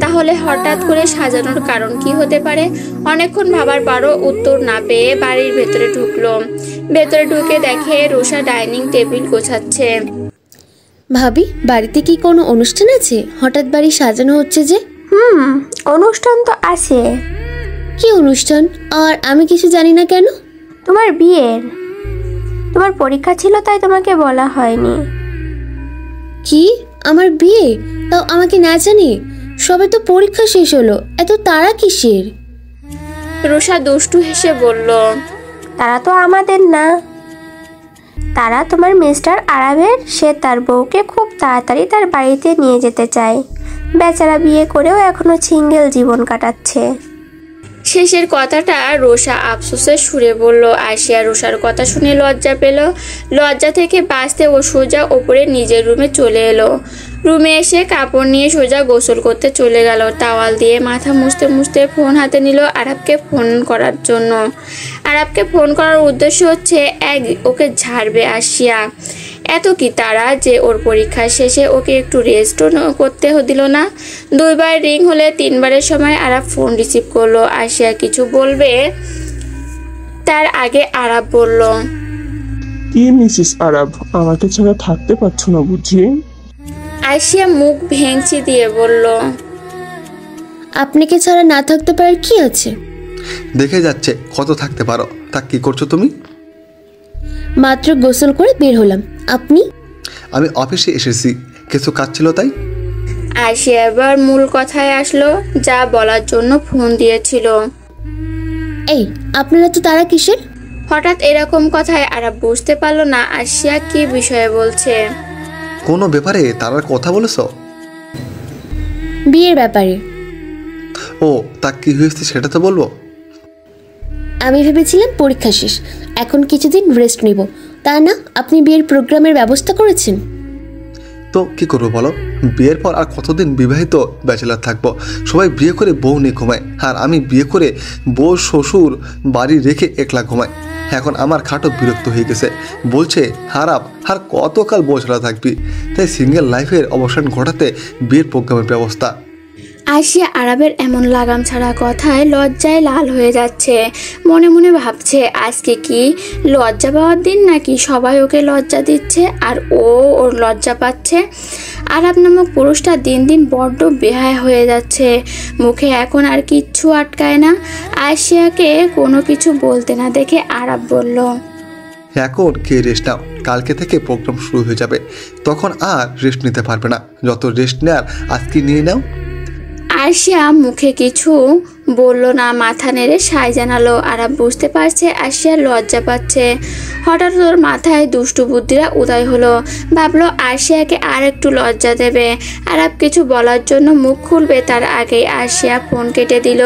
তাহলে হঠাৎ করে সাজানোর কারণ কি হতে পারে? অনেকক্ষণ ভাবার পরও উত্তর না পেয়ে বাড়ির ভেতরে ঢুকলো। ভেতরে ঢুকে দেখে রুষা ডাইনিং টেবিল গোছাচ্ছে। ভাবি, বাড়িতে কি কোনো অনুষ্ঠান আছে? হঠাৎ বাড়ি সাজানো হচ্ছে যে? অনুষ্ঠান তো আছে। কি অনুষ্ঠান? আর আমি কিছু জানি না কেন? তোমার বিয়ের। তোমার পরীক্ষা ছিল তাই তোমাকে বলা হয়নি। কি? আমার বিয়ে? তাও আমাকে না জানি? সবে তো পরীক্ষা শেষ হলো, এত তাড়া কিসের? রুষা দুষ্টু হেসে বলল, তারা তো আমাদের না, তারা তোমার মিস্টার আরাবের। সে তার বউকে খুব তাড়াতাড়ি তার বাড়িতে নিয়ে যেতে চায়। বেচারা বিয়ে করেও এখনো সিঙ্গেল জীবন কাটাচ্ছে। শেষের কথাটা রোষা আফসোসের সুরে বলল। আরশিয়া রোষার কথা শুনে লজ্জা পেল। লজ্জা থেকে বাঁচতে ও সোজা ওপরে নিজের রুমে চলে এলো। রুমে এসে কাপড় নিয়ে সোজা গোসল করতে চলে গেল। টাওয়াল দিয়ে মাথা মুছতে মুছতে ফোন হাতে নিল আরাবকে ফোন করার জন্য। আরাবকে ফোন করার উদ্দেশ্য হচ্ছে ওকে ঝাড়বে আরশিয়া। এত কি তারা যে ওর পরীক্ষা শেষে ওকে একটু রেস্টও করতে দিল না। 2 বার রিং হলে 3 বারের সময় আরাব ফোন রিসিভ করলো। আশিয়া কিছু বলবে তার আগে আরাব বলল, কি মিসেস আরাব, আমাকে ছাড়া থাকতে পারছো না বুঝি? আশিয়া মুখ ভেঙচি দিয়ে বলল, আপনাকে ছাড়া না থাকতে পারার কি আছে? দেখে যাচ্ছে কত থাকতে পারো। তা কি করছো তুমি? মাত্র গোসল করে বের হলাম। আপনি? আমি অফিসে এসেছি, কিছু কাজ ছিল তাই। আশিয়া এবার মূল কথায় আসলো, যা বলার জন্য ফোন দিয়েছিল। এই আপনারা তো তারা কিসের? হঠাৎ এরকম কথায় আরাব বুঝতে পারলো না আশিয়া কি বিষয়ে বলছে। কোনো ব্যাপারে তারার কথা বলেছো? বিয়ের ব্যাপারে। ও, তা কি হয়েছে সেটা তো বলবো। আমি ভেবেছিলাম পরীক্ষা শেষ, এখন কিছুদিন রেস্ট নিব, তা না আপনি বিয়ের প্রোগ্রামের ব্যবস্থা করেছেন। তো কি করবো বলো, বিয়ের পর আর কতদিন বিবাহিত ব্যাচেলার থাকবো? সবাই বিয়ে করে বউ নিয়ে ঘুমায়, আর আমি বিয়ে করে বউ শ্বশুর বাড়ি রেখে একলা ঘুমাই। এখন আমার খাটো বিরক্ত হয়ে গেছে, বলছে হারাপ আর কতকাল বউ ছাড়া থাকবি। তাই সিঙ্গেল লাইফের অবসান ঘটাতে বিয়ের প্রোগ্রামের ব্যবস্থা। আশিয়া আরাবের এমন লাগাম ছাড়া কথায় লজ্জায় লাল হয়ে যাচ্ছে। মনে মনে ভাবছে আজকে কি লজ্জা পাওয়ার দিন নাকি সবাই ওকে লজ্জা দিচ্ছে আর ও ওর লজ্জা পাচ্ছে। আরাব নামক পুরুষটা দিন দিন বড্ড বেহায়া হয়ে যাচ্ছে, মুখে এখন আর কিচ্ছু আটকায় না। আশিয়াকে কোনো কিছু বলতে না দেখে আরাব বলল, এখন কে রেস্ট নাও, কালকে থেকে প্রোগ্রাম শুরু হয়ে যাবে, তখন আর রেস্ট নিতে পারবে না। যত রেস্ট নেওয়ার আজকে নিয়ে নাও। আশিয়া মুখে কিছু বলল না, মাথা নেড়ে সায় জানালো। আরাব বুঝতে পারছে আশিয়া লজ্জা পাচ্ছে। হঠাৎ ওর মাথায় দুষ্টু বুদ্ধিরা উদয় হলো, ভাবলো আশিয়াকে আর একটু লজ্জা দেবে। আরাব কিছু বলার জন্য মুখ খুলবে তার আগেই আশিয়া ফোন কেটে দিল।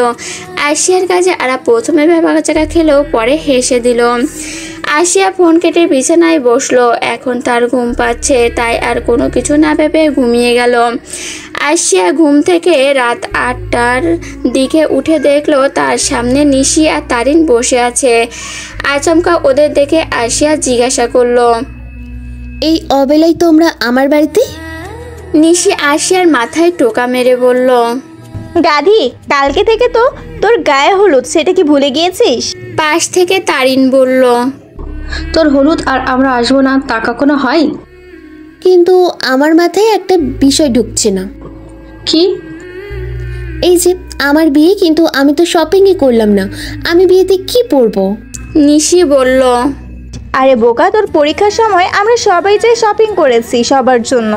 আশিয়ার কাছে আরাব প্রথমে ভেবাচাকা খেলেও পরে হেসে দিল। আশিয়া ফোন কেটে বিছানায় বসলো। এখন তার ঘুম পাচ্ছে, তাই আর কোনো কিছু না ভেবে ঘুমিয়ে গেল। আশিয়া ঘুম থেকে রাত 8টার দিকে উঠে দেখলো তার সামনে নিশি আর তারিন বসে আছে। আচমকা ওদের দেখে আশিয়া জিজ্ঞাসা করলো, এই অবেলায় তোমরা আমার বাড়িতে? নিশি আশিয়ার মাথায় টোকা মেরে বলল, গাধি, কালকে থেকে তো তোর গায়ে হলুদ, সেটা কি ভুলে গিয়েছিস? পাশ থেকে তারিন বলল, তোর হলুদ আর আমরা আসবো না তা কখনো হয়? কিন্তু আমার মাথায় একটা বিষয় ঢুকছে না। কি? এই যে আমার বিয়ে, কিন্তু আমি তো শপিংই করলাম না, আমি বিয়েতে কি পরবো? নিশি বলল, আরে বোকা, তোর পরীক্ষার সময় আমরা সবাই যে শপিং করেছি সবার জন্য।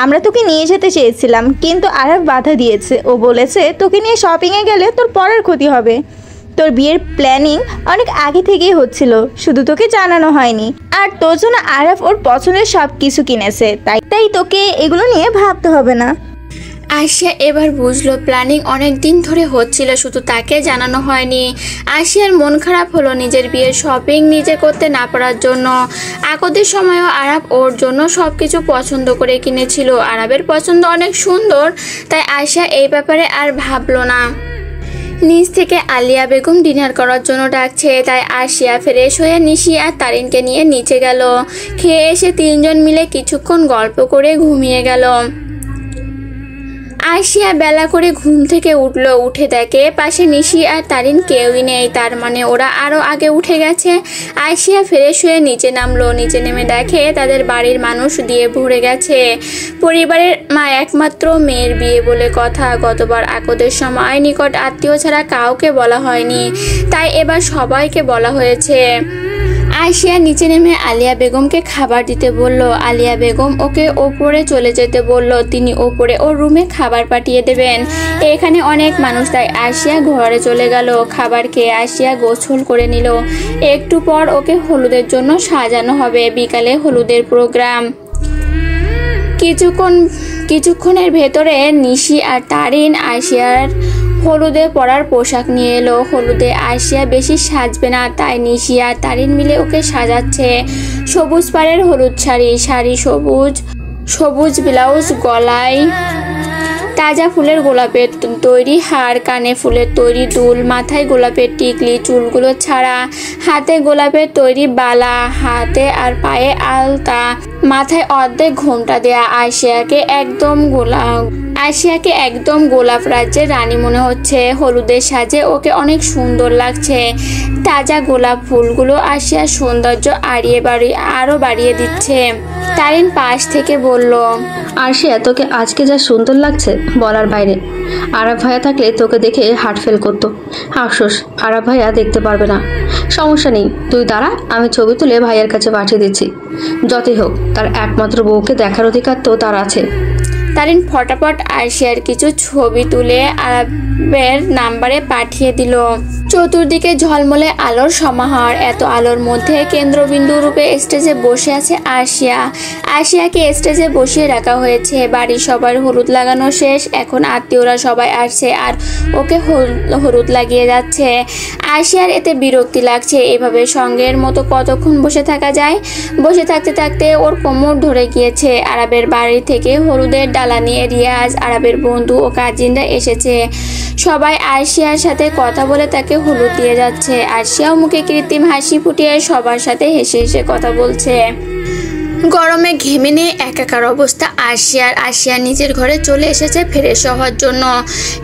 আমরা তোকে নিয়ে যেতে চেয়েছিলাম, কিন্তু আরাব বাধা দিয়েছে। ও বলেছে তোকে নিয়ে শপিংয়ে গেলে তোর পড়ার ক্ষতি হবে। তোর বিয়ের প্ল্যানিং অনেক আগে থেকেই হচ্ছিল, শুধু তোকে জানানো হয়নি। আর তোর জন্য আরাব ওর পছন্দের সব কিছু কিনেছে, তাই তোকে এগুলো নিয়ে ভাবতে হবে না। আশিয়া এবার বুঝলো প্ল্যানিং অনেক দিন ধরে হচ্ছিল, শুধু তাকে জানানো হয়নি। আশিয়ার মন খারাপ হলো নিজের বিয়ের শপিং নিজে করতে না পারার জন্য। আকদের সময়ও আরাব ওর জন্য সব কিছু পছন্দ করে কিনেছিল। আরাবের পছন্দ অনেক সুন্দর, তাই আশিয়া এই ব্যাপারে আর ভাবলো না। নিচ থেকে আলিয়া বেগম ডিনার করার জন্য ডাকছে, তাই আশিয়া ফ্রেশ হয়ে নিশি আর তারিনকে নিয়ে নিচে গেল। খেয়ে এসে 3 জন মিলে কিছুক্ষণ গল্প করে ঘুমিয়ে গেল। আশিয়া বেলা করে ঘুম থেকে উঠলো, উঠে দেখে পাশে নিশি আর তারিন কেউই নেই, তার মানে ওরা আরও আগে উঠে গেছে। আশিয়া ফ্রেশ হয়ে নিচে নামলো, নিচে নেমে দেখে তাদের বাড়ির মানুষ দিয়ে ভরে গেছে। পরিবারের একমাত্র মেয়ের বিয়ে বলে কথা, গতবার আকদের সময় নিকট আত্মীয় ছাড়া কাউকে বলা হয়নি, তাই এবার সবাইকে বলা হয়েছে। আশিয়া নিচে নেমে আলিয়া বেগমকে খাবার দিতে বলল। আলিয়া বেগম ওকে ওপরে চলে যেতে বলল, তিনি ওপরে ওর রুমে খাবার পাঠিয়ে দেবেন। এখানে অনেক মানুষ, তাই আশিয়া ঘরে চলে গেল। খাবার খেয়ে আশিয়া গোসল করে নিল। একটু পর ওকে হলুদের জন্য সাজানো হবে, বিকালে হলুদের প্রোগ্রাম। কিছুক্ষণের ভেতরে নিশি আর তারিন আশিয়ার হলুদে পরার পোশাক নিয়ে এলো। হলুদে আশিয়া বেশি সাজবে না, তাই নিশি আর তারিন মিলে ওকে সাজাচ্ছে। সবুজ পাড়ের হলুদ শাড়ি সবুজ ব্লাউজ, গলায় তাজা ফুলের গোলাপের তৈরি হার, কানে ফুলের তৈরি দুল, মাথায় গোলাপের টিকলি, চুলগুলো ছাড়া, হাতে গোলাপের তৈরি বালা, হাতে আর পায়ে আলতা, মাথায় অর্ধেক ঘোমটা দেয়া। আশিয়াকে একদম গোলাপ রাজ্যের রানী মনে হচ্ছে। হলুদের সাজে ওকে অনেক সুন্দর লাগছে। তাজা গোলাপ ফুলগুলো আশিয়ার সৌন্দর্য আরো বাড়িয়ে দিচ্ছে। তারিন পাশ থেকে বলল, আরশিয়া, তোকে আজকে যা সুন্দর লাগছে বলার বাইরে। আরাব ভাইয়া থাকলে তোকে দেখে হার্ট ফেল করতো। আফসোস, আরাব ভাইয়া দেখতে পারবে না। সমস্যা নেই, তুই দাঁড়া, আমি ছবি তুলে ভাইয়ার কাছে পাঠিয়ে দিচ্ছি। যতই হোক, তার একমাত্র বউকে দেখার অধিকার তো তার আছে। তারিন ফটাফট আরশিয়ার কিছু ছবি তুলে আরাবের নাম্বারে পাঠিয়ে দিল। চতুর্দিকে ঝলমলে আলোর সমাহার। এত আলোর মধ্যে কেন্দ্রবিন্দু রূপে স্টেজে বসে আছে আরশিয়া। আরশিয়াকে স্টেজে বসিয়ে রাখা হয়েছে। বাড়ির সবার হলুদ লাগানো শেষ। এখন আত্মীয়রা সবাই আসছে আর ওকে হলুদ লাগিয়ে যাচ্ছে। আরশিয়ার এতে বিরক্তি লাগছে। এভাবে সঙ্গের মতো কতক্ষণ বসে থাকা যায়? বসে থাকতে থাকতে ওর কোমর ধরে গিয়েছে। আরাবের বাড়ি থেকে হলুদের ডালা নিয়ে রিয়াজ, আরাবের বন্ধু ও কাজিনরা এসেছে। সবাই আরশিয়ার সাথে কথা বলে তাকে হলুদ দিয়ে যাচ্ছে। আরশিয়াও মুখে কৃত্রিম হাসি ফুটিয়ে সবার সাথে হেসে হেসে কথা বলছে। গরমে ঘেমে নিয়ে একাকার অবস্থা আরশিয়া নিজের ঘরে চলে এসেছে ফ্রেশ হওয়ার জন্য।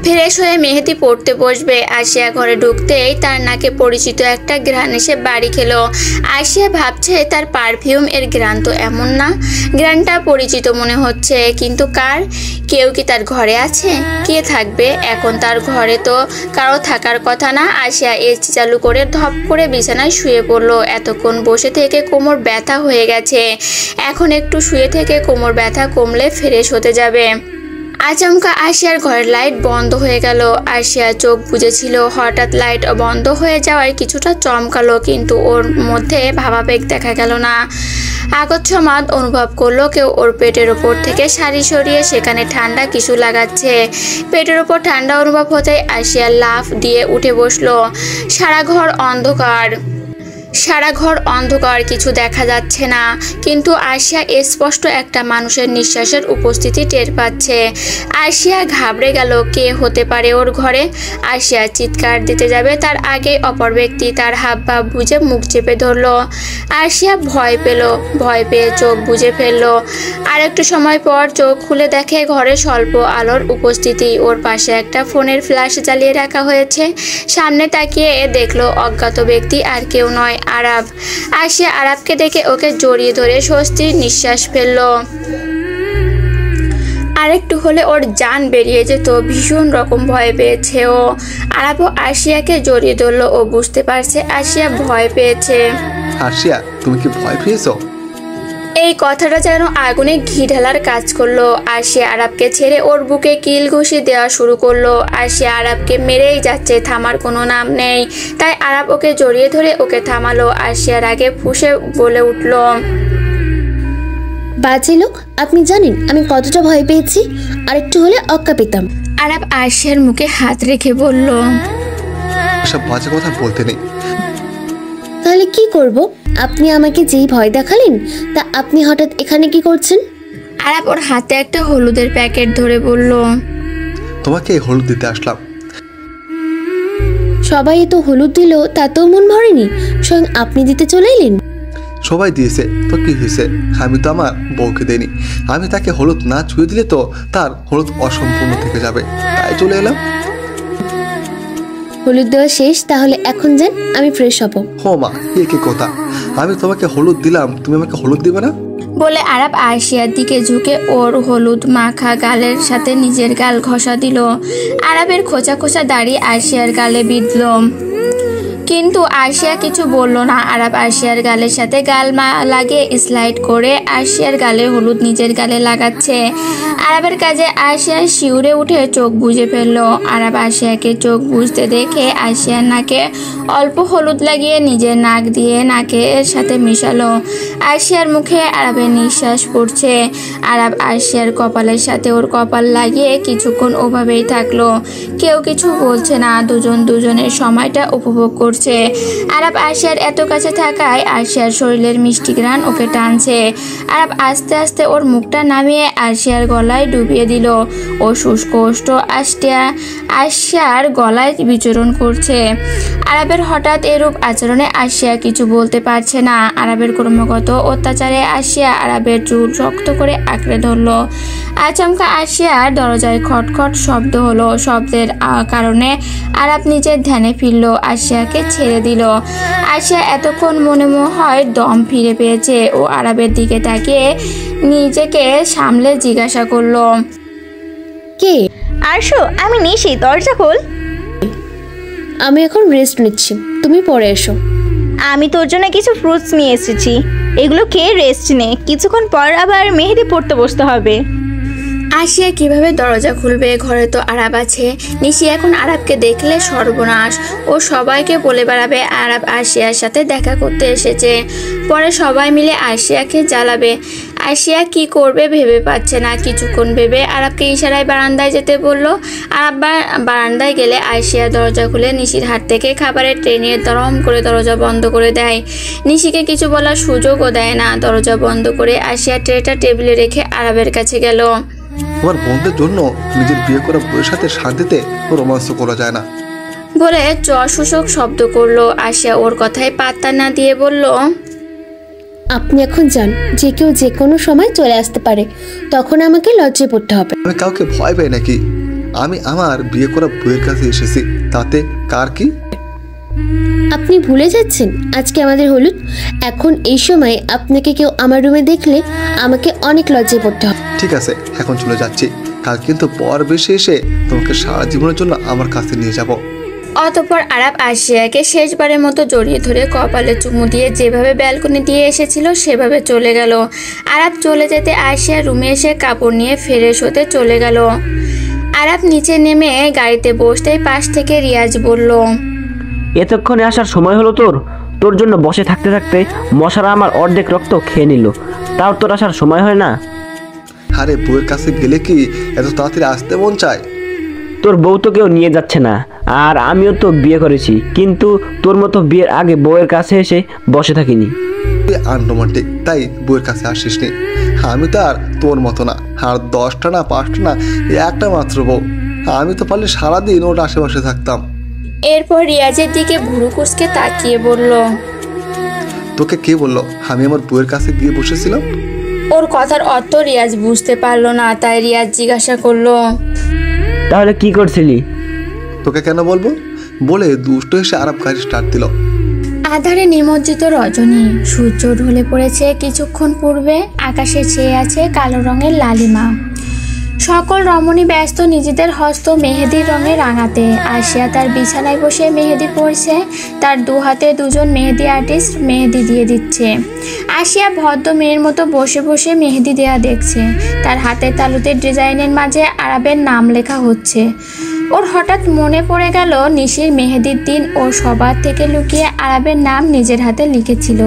ফ্রেশ হয়ে মেহেদি পড়তে বসবে। আরশিয়া ঘরে ঢুকতেই তার নাকে পরিচিত একটা ঘ্রাণ এসে বাড়ি খেলো। আরশিয়া ভাবছে তার পারফিউম এর ঘ্রাণ তো এমন না, ঘ্রাণটা পরিচিত মনে হচ্ছে, কিন্তু কার? কেউ কি তার ঘরে আছে? কে থাকবে? এখন তার ঘরে তো কারো থাকার কথা না। আরশিয়া এসি চালু করে ধপ করে বিছানায় শুয়ে পড়লো। এতক্ষণ বসে থেকে কোমর ব্যথা হয়ে গেছে। এখন একটু শুয়ে থেকে কোমর ব্যথা কমলে ফ্রেশ হতে যাবে। আচমকা আরশিয়ার ঘরের লাইট বন্ধ হয়ে গেল। আরশিয়া চোখ বুজেছিল। হঠাৎ লাইট বন্ধ হয়ে যাওয়ায় কিছুটা চমকালো, কিন্তু ওর মধ্যে ভাবাবেগ দেখা গেল না। আকস্মাৎ অনুভব করলো কেউ ওর পেটের ওপর থেকে শাড়ি সরিয়ে সেখানে ঠান্ডা কিছু লাগাচ্ছে। পেটের ওপর ঠান্ডা অনুভব হতেই আরশিয়া লাফ দিয়ে উঠে বসলো। সারা ঘর অন্ধকার, কিছু দেখা যাচ্ছে না, কিন্তু আরশিয়া স্পষ্ট একটা মানুষের নিঃশ্বাসের উপস্থিতি টের পাচ্ছে। আরশিয়া ঘাবড়ে গেল। কে হতে পারে ওর ঘরে? আরশিয়া চিৎকার দিতে যাবে তার আগে অপর ব্যক্তি তার হাবভাব বুঝে মুখ চেপে ধরলো। আরশিয়া ভয় পেয়ে চোখ বুজে ফেললো। আর একটু সময় পর চোখ খুলে দেখে ঘরে স্বল্প আলোর উপস্থিতি। ওর পাশে একটা ফোনের ফ্ল্যাশ জ্বালিয়ে রাখা হয়েছে। সামনে তাকিয়ে দেখলো অজ্ঞাত ব্যক্তি আর কেউ নয়, আরাব। আরশিয়া আরাবকে দেখে ওকে জড়িয়ে ধরে স্বস্তির নিঃশ্বাস ফেললো। আরেকটু হলে ওর জান বেরিয়ে যেত। ভীষণ রকম ভয় পেয়েছে ও। আরাবও আরশিয়াকে জড়িয়ে ধরলো। ও বুঝতে পারছে আরশিয়া ভয় পেয়েছে। আরশিয়া, তুমি কি ভয় পেয়েছো? এই কথাটা যেন আগুনে ঘি ঢালার কাজ করলো। আরশিয়া আরাবকে ছেড়ে ওর বুকে কিল ঘুষি দেওয়া শুরু করলো। আরশিয়া আরাবকে মেরেই যাচ্ছে, থামার কোনো নাম নেই। তাই আরাব ওকে জড়িয়ে ধরে ওকে থামালো। আরশিয়ার আগে ফুঁসে বলে উঠল, বাজে লোক, আপনি জানেন আমি কতটা ভয় পেয়েছি? আরেকটু হলে অক্কা পেতাম। আরাব আরশিয়ার মুখে হাত রেখে বলল, এসব বাজে কথা বলতে নেই। তাহলে কি করব? আপনি আমাকে যেই ভয় দেখালেন, তা আপনি হঠাৎ এখানে কি করছেন? আরাব ওর হাতে একটা হলুদের প্যাকেট ধরে বলল, তোমাকে হলুদ দিতে আসলাম। সবাই তো হলুদ দিল, তাতেও মন ভরেনি, স্বয়ং আপনি দিতে চলে এলেন। সবাই দিয়েছে তো কি হয়েছে? আমি তো আমার বউকে দেইনি। আমি তাকে হলুদ না ছুঁয়ে দিলে তো তার হলুদ অসম্পূর্ণ থেকে যাবে, তাই চলে এলাম। হলুদ দেওয়া শেষ, তাহলে এখন যান, আমি ফ্রেশ হব। হো মা, কি কথা? আমি তোমাকে হলুদ দিলাম, তুমি আমাকে হলুদ দিবে না? বলে আরাব আরশিয়ার দিকে ঝুঁকে ওর হলুদ মাখা গালের সাথে নিজের গাল ঘষা দিল। আরাবের খোঁচা খোঁচা দাড়ি আরশিয়ার গালে বিঁধল, কিন্তু আরশিয়া কিছু বলল না। আরাব আরশিয়ার গালের সাথে গাল লাগিয়ে স্লাইড করে আরশিয়ার গালে হলুদ নিজের গালে লাগাচ্ছে। আরাবের কাজে আরশিয়া শিউরে উঠে চোখ বুজে ফেললো। আরাব আরশিয়াকে চোখ বুজতে দেখে আরশিয়ার নাকে অল্প হলুদ লাগিয়ে নিজের নাক দিয়ে নাকের সাথে মিশালো। আরশিয়ার মুখে আরাবের নিঃশ্বাস পড়ছে। আরাব আরশিয়ার কপালের সাথে ওর কপাল লাগিয়ে কিছুক্ষণ ওভাবেই থাকলো। কেউ কিছু বলছে না, দুজনের সময়টা উপভোগ করছে। করছে। আরাব আরশিয়ার এত কাছে থাকায় আরশিয়ার শরীরের মিষ্টি ঘ্রাণ ওকে টানছে। আরাব আস্তে আস্তে ওর মুখটা নামিয়ে আরশিয়ার গলায় ডুবিয়ে দিল। ও শুষ্ক ওষ্ঠ আরশিয়ার গলায় বিচরণ করছে। আরাবের হঠাৎ এরূপ আচরণে আরশিয়া কিছু বলতে পারছে না। আরাবের ক্রমাগত অত্যাচারে আরশিয়া আরাবের চুল শক্ত করে আঁকড়ে ধরল। আচমকা আরশিয়ার দরজায় খটখট শব্দ হলো। শব্দের কারণে আরাব নিজের ধ্যানে ফিরল, আরশিয়াকে ছেড়ে দিল। আরশিয়া এতক্ষণ মনে হয় দম ফিরে পেয়েছে। ও আরাবের দিকে তাকিয়ে নিজেকে সামলে জিজ্ঞাসা করলো, কে? আরশু, আমি নিশি, দরজা খোল। আমি এখন রেস্ট নিচ্ছি, তুমি পরে এসো। আমি তোর জন্য কিছু ফ্রুটস নিয়ে এসেছি, এগুলো খেয়ে রেস্ট নে, কিছুক্ষণ পর আবার মেহেদি পড়তে বসতে হবে। আরশিয়া কিভাবে দরজা খুলবে? ঘরে তো আরাব আছে। নিশি এখন আরাবকে দেখলে সর্বনাশ। ও সবাইকে বলে বেড়াবে আরাব আরশিয়ার সাথে দেখা করতে এসেছে। পরে সবাই মিলে আরশিয়াকে জ্বালাবে। আরশিয়া কি করবে ভেবে পাচ্ছে না। কিছুক্ষণ ভেবে আরাবকে ইশারায় বারান্দায় যেতে বলল। আরাব বারান্দায় গেলে আরশিয়া দরজা খুলে নিশির হাত থেকে খাবারের ট্রে নিয়ে দরম করে দরজা বন্ধ করে দেয়। নিশিকে কিছু বলার সুযোগও দেয় না। দরজা বন্ধ করে আরশিয়া ট্রেটা টেবিলে রেখে আরাবের কাছে গেল। তোমার বন্ধের জন্য নিজের বিয়ে করা বউয়ের সাথে শান্তিতে রোমান্স করা যায় না বলে সূচক শব্দ করলো। আরশিয়া ওর কথায় পাত্তা না দিয়ে বলল, আপনি এখন যান, যে কেউ যে কোনো সময় চলে আসতে পারে, তখন আমাকে লজ্জায় পড়তে হবে। আমি কাউকে ভয় পাই নাকি? আমি আমার বিয়ে করা বউয়ের কাছে এসেছি, তাতে কার কি? আপনি ভুলে যাচ্ছেন আজকে আমাদের হলুদ। এখন এই সময় আপনাকে কেউ আমার রুমে দেখলে আমাকে অনেক লজ্জায় পড়তে হবে। ঠিক আছে, এখন চলে যাচ্ছি। কাল কিন্তু পর বেশি এসে তোমাকে সারা জীবনের জন্য আমার কাছে নিয়ে যাব। অতঃপর আরাব আরশিয়াকে শেষবারের মতো জড়িয়ে ধরে কপালে চুমু দিয়ে যেভাবে ব্যালকনি দিয়ে এসেছিল সেভাবে চলে গেল। আরাব চলে যেতে আরশিয়া রুমে এসে কাপড় নিয়ে ফ্রেশ হতে চলে গেল। আরাব নিচে নেমে গাড়িতে বসতেই পাশ থেকে রিয়াজ বলল, এতক্ষণে আসার সময় হলো তোর? তোর জন্য বসে থাকতে থাকতে মশারা আমার অর্ধেক রক্ত খেয়ে নিল, তাও তোর আসার সময় হয় না? আরে বউয়ের কাছে গেলে কি এত তাড়াতাড়ি আসতে মন চায়? তোর বউ তো কেউ নিয়ে যাচ্ছে না, আর আমিও তো বিয়ে করেছি, কিন্তু তোর মতো বিয়ের আগে বউয়ের কাছে এসে বসে থাকিনি। তুই আনরোমান্টিক, তাই বউয়ের কাছে আসিস নি। আমি তো আর তোর মতো না, আর 10টা না 5টা না, একটা মাত্র বউ। আমি তো পারলে সারাদিন ওর আশেপাশে থাকতাম। এরপর রিয়াজের দিকে ভুরু কুঁচকে তাকিয়ে বলল, তোকে কে বললো আমি আমার বউয়ের কাছে গিয়ে বসেছিলাম? ওর কথার অর্থ রিয়াজ বুঝতে পারলো না, তাই রিয়াজ জিজ্ঞাসা করলো, তাহলে কি করছিলি? তোকে কেন বলবো বলে দুষ্ট এসে আরাব গাড়ি স্টার্ট দিল। আধারে নিমজ্জিত রজনী, সূর্য ঢলে পড়েছে কিছুক্ষণ পূর্বে। আকাশে ছেয়ে আছে কালো রঙের লালিমা। সকল রমণী ব্যস্ত নিজেদের হস্ত মেহেদির রঙে রাঙাতে। আরশিয়া তার বিছানায় বসে মেহেদি পড়ছে। তার দু হাতে দুজন মেহেদি আর্টিস্ট মেহেদি দিয়ে দিচ্ছে। আরশিয়া ভদ্র মেয়ের মতো বসে বসে মেহেদি দেয়া দেখছে। তার হাতের তালুতে ডিজাইনের মাঝে আরাবের নাম লেখা হচ্ছে। ওর হঠাৎ মনে পড়ে গেল নিশির মেহেদির দিন ও সবার থেকে লুকিয়ে আরাবের নাম নিজের হাতে লিখেছিল।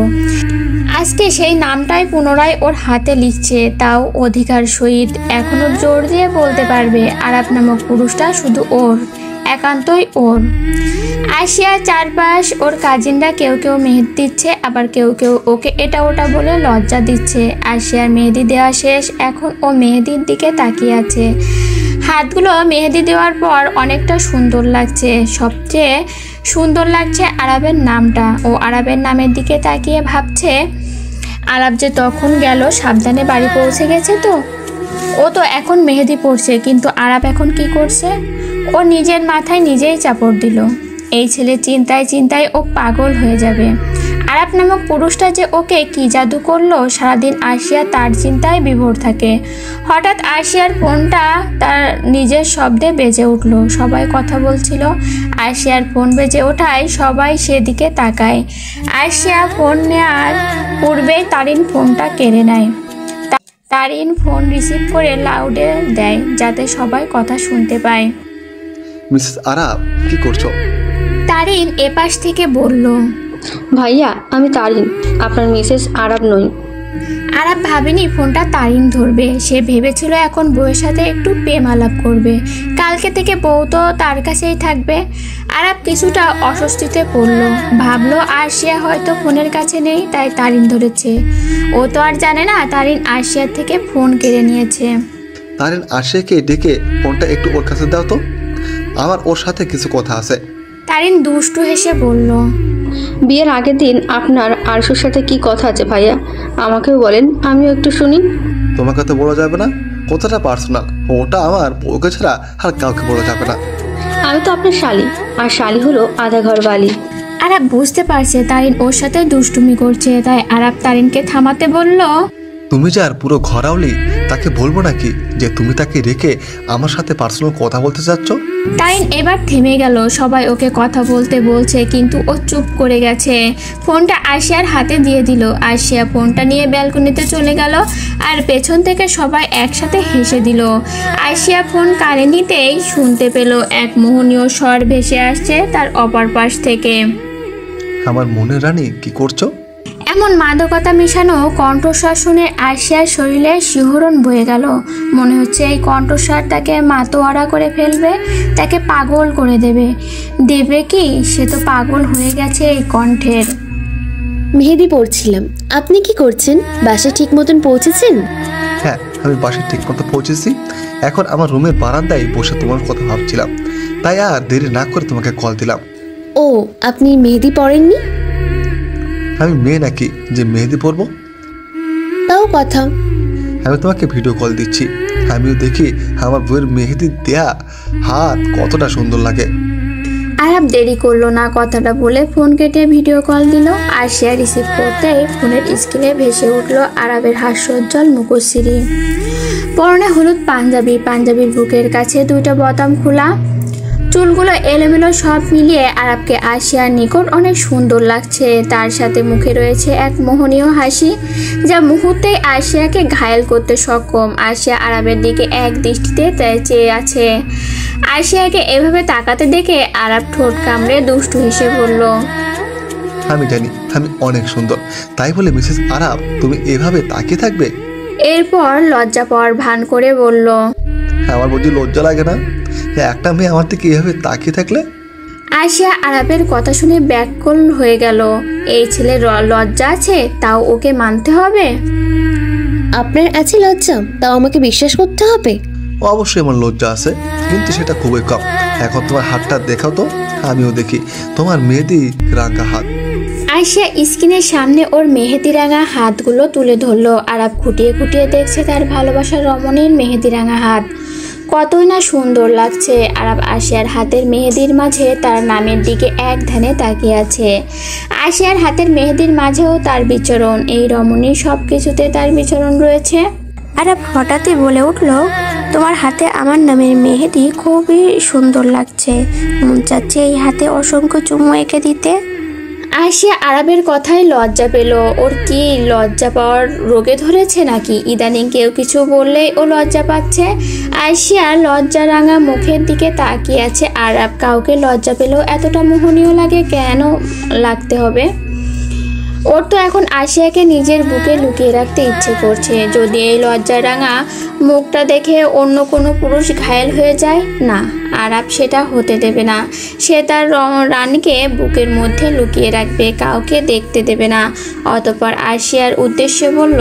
আজকে সেই নামটাই পুনরায় ওর হাতে লিখছে, তাও অধিকার সহিত। এখনো জোর দিয়ে বলতে পারবে আরাব নামক পুরুষটা শুধু ওর, একান্তই ওর। আরশিয়ার চারপাশ ওর কাজিনরা কেউ কেউ মেহেদি দিচ্ছে, আবার কেউ কেউ ওকে এটা ওটা বলে লজ্জা দিচ্ছে। আরশিয়ার মেহেদি দেওয়া শেষ, এখন ও মেহেদির দিকে তাকিয়ে আছে। হাতগুলো মেহেদি দেওয়ার পর অনেকটা সুন্দর লাগছে। সবচেয়ে সুন্দর লাগছে আরাবের নামটা। ও আরাবের নামের দিকে তাকিয়ে ভাবছে, আরাব যে তখন গেল সাবধানে বাড়ি পৌঁছে গেছে তো। ও তো এখন মেহেদি পড়ছে, কিন্তু আরাব এখন কি করছে? ও নিজের মাথায় নিজেই চাপড় দিল। এই ছেলে চিন্তায় চিন্তায় ও পাগল হয়ে যাবে। আরাব নামক পুরুষটা যে ওকে কি জাদু করলো, সারাদিন আরশিয়া তার চিন্তায় বিভোর থাকে। হঠাৎ আরশিয়ার ফোনটা তার নিজের শব্দে বেজে উঠল। সবাই কথা বলছিল। আরশিয়ার ফোন বেজে ওঠায় সবাই সেদিকে তাকায়। আরশিয়া ফোন নেওয়ার পূর্বেই তারিন ফোনটা কেড়ে নেয়। তারিন ফোন রিসিভ করে লাউডে দেয়, যাতে সবাই কথা শুনতে পায়। মিসেস আরাব, কি করছো? তারিন এপাশ থেকে বলল, ভাইয়া আমি তারিন, আপনার মিসেস আরাব নই। আরাব ভাবেনি ফোনটা তারিন ধরবে। সে ভেবেছিল এখন বউয়ের সাথে একটু প্রেম আলাপ করবে। কালকে থেকে বউ তো তার কাছেই থাকবে। আরাব কিছুটা অস্বস্তিতে পড়ল। ভাবলো আরশিয়া হয়তো ফোনের কাছে নেই, তাই তারিন ধরেছে। ও তো আর জানে না তারিন আরশিয়ার থেকে ফোন কেড়ে নিয়েছে। তারিন আরশিয়াকে ডেকে ফোনটা একটু ওর কাছে দাও তো, আমার ওর সাথে কিছু কথা আছে। তারিন দুষ্টু হেসে বলল, বিয়ের আগের দিন আপনার আরশুর সাথে কি কথা আছে ভাইয়া, আমাকেও বলেন, আমিও একটু শুনি। তোমাকে তো বলা যাবে না, কথাটা পার্সোনাল, ওটা আমার বউকে ছাড়া আর কাউকে বলা যাবে না। আমি তো আপনার শালি, আর শালি হলো আধা ঘর বালি। আরাব বুঝতে পারছে তারিন ওর সাথে দুষ্টুমি করছে, তাই আরাব তারিনকে থামাতে বলল, তুমি যার পুরো ঘরাওলি তাকে বলবো নাকি যে তুমি তাকে রেখে আমার সাথে পার্সোনাল কথা বলতে চাচ্ছ? তারিন এবার থেমে গেল। সবাই ওকে কথা বলতে বলছে, কিন্তু ও চুপ করে গেছে। ফোনটা আরশিয়ার হাতে দিয়ে দিল। আরশিয়া ফোনটা নিয়ে ব্যালকনিতে চলে গেল, আর পেছন থেকে সবাই একসাথে হেসে দিল। আরশিয়া ফোন কানে নিতেই শুনতে পেল এক মোহনীয় স্বর ভেসে আসছে তার অপর পাশ থেকে। আমার মনের রানী, কি করছো? এমন মাদকতা মিশানো কণ্ঠস্বর শুনে আরশিয়ার শরীরে শিহরণ বয়ে গেল। মনে হচ্ছে এই কণ্ঠস্বর তাকে মাতোয়ারা করে ফেলবে, তাকে পাগল করে দেবে কি? সে তো পাগল হয়ে গেছে এই কণ্ঠের। মেহেদি পড়ছিলাম। আপনি কি করছেন? বাসায় ঠিক মতন পৌঁছেছেন? হ্যাঁ, আমি বাসায় ঠিক মতো পৌঁছেছি। এখন আমার রুমের বারান্দায় বসে তোমার কথা ভাবছিলাম, তাই আর দেরি না করে তোমাকে কল দিলাম। ও, আপনি মেহেদি পড়েননি? আমি মেয়ে নাকি যে মেহেদি পরবো? তাও কথা। আমি তোমাকে ভিডিও কল দিচ্ছি, আমিও দেখি আমার বউয়ের মেহেদি দেয়া হাত কতটা সুন্দর লাগে। আরাব দেরি করলো না, কথাটা বলে ফোন কেটে ভিডিও কল দিল। আরশিয়া রিসিভ করতেই ফোনের স্ক্রিনে ভেসে উঠলো আরাবের হাস্যোজ্জ্বল মুখশ্রী। পরনে হলুদ পাঞ্জাবি, পাঞ্জাবির বুকের কাছে দুইটা বোতাম খোলা, চুলগুলো এলোমেলো, সব মিলিয়ে আরাবকে আরশিয়ার নিকট অনেক সুন্দর লাগছে। তার সাথে মুখে রয়েছে এক মোহনীয় হাসি, যা মুহূর্তেই আরশিয়াকে ঘায়েল করতে সক্ষম। আরশিয়া আরাবের দিকে এক দৃষ্টিতে চেয়ে আছে। আরশিয়াকে এভাবে তাকাতে দেখে আরাব ঠোঁট কামড়ে দুষ্টু হেসে বলল, আমি জানি আমি অনেক সুন্দর, তাই বলে মিসেস আরাব তুমি এভাবে তাকিয়ে থাকবে? এরপর লজ্জা পাওয়ার ভান করে বলল, আমার বুঝি লজ্জা লাগে না একটা মেয়ে আমার থেকে এভাবে তাকিয়ে থাকলে? আরশিয়া আরাবের কথা শুনে ব্যাকুল হয়ে গেল। এই ছেলের লজ্জা আছে, তাও ওকে মানতে হবে? আপনার আছে লজ্জা, তাও আমাকে বিশ্বাস করতে হবে? অবশ্যই আমার লজ্জা আছে, কিন্তু সেটা খুবই কম। এখন তোমার হাতটা দেখাও তো, আমিও দেখি তোমার মেহেদি রাঙা হাত। আরশিয়া স্ক্রিনের সামনে ওর মেহেদি রাঙা হাতগুলো তুলে ধরলো। আরাব খুঁটিয়ে খুঁটিয়ে দেখছে তার ভালোবাসার রমণীর মেহেদি রাঙা হাত, কতই না সুন্দর লাগছে। আরাব আরশিয়ার হাতের মেহেদির মাঝে তার নামের দিকে এক ধ্যানে তাকিয়ে আছে। আরশিয়ার হাতের মেহেদির মাঝেও তার বিচরণ, এই রমণীর সব কিছুতে তার বিচরণ রয়েছে। আরাব হঠাৎই বলে উঠল, তোমার হাতে আমার নামের মেহেদি খুবই সুন্দর লাগছে, মন চাচ্ছে এই হাতে অসংখ্য চুমু এঁকে দিতে। আরশিয়া আরাবের কথায় লজ্জা পেল। ওর কি লজ্জা পাওয়ার রোগে ধরেছে নাকি? ইদানিং কেউ কিছু বললেই ও লজ্জা পাচ্ছে। আরশিয়ার লজ্জা রাঙা মুখের দিকে তাকিয়ে আছে আরাব। কাউকে লজ্জা পেলেও এতটা মোহনীয় লাগে কেন লাগতে হবে? ওর তো এখন আরশিয়াকে নিজের বুকে লুকিয়ে রাখতে ইচ্ছে করছে। যদি এই লজ্জা রাঙা মুখটা দেখে অন্য কোনো পুরুষ ঘায়েল হয়ে যায়, না, আরাব সেটা হতে দেবে না। সে তার রানীকে বুকের মধ্যে লুকিয়ে রাখবে, কাউকে দেখতে দেবে না। অতঃপর আরশিয়ার উদ্দেশ্যে বলল,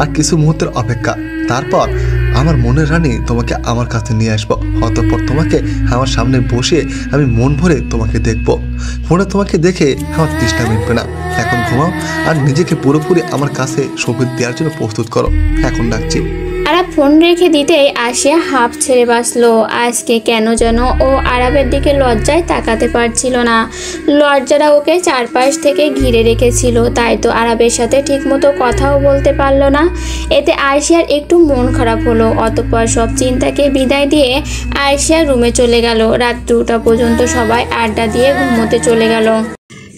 আর কিছু মুহূর্তের অপেক্ষা, তারপর আমার মনের রানী তোমাকে আমার কাছে নিয়ে আসবো। অতঃপর তোমাকে আমার সামনে বসে আমি মন ভরে তোমাকে দেখবো। ফোনে তোমাকে দেখে আমার তৃষ্ণা মিটবে না। এখন ঘুমাও আর নিজেকে পুরোপুরি আমার কাছে সঁপে দেওয়ার জন্য প্রস্তুত করো। এখন ডাকছি। আরাব ফোন রেখে দিতেই আরশিয়া হাঁপ ছেড়ে বাঁচলো। আজকে কেন যেন ও আরাবের দিকে লজ্জায় তাকাতে পারছিল না। লজ্জারা ওকে চারপাশ থেকে ঘিরে রেখেছিল, তাই তো আরাবের সাথে ঠিকমতো কথাও বলতে পারলো না। এতে আরশিয়ার একটু মন খারাপ হলো। অতঃপর সব চিন্তাকে বিদায় দিয়ে আরশিয়া রুমে চলে গেল। রাত 2টা পর্যন্ত সবাই আড্ডা দিয়ে ঘুমোতে চলে গেল।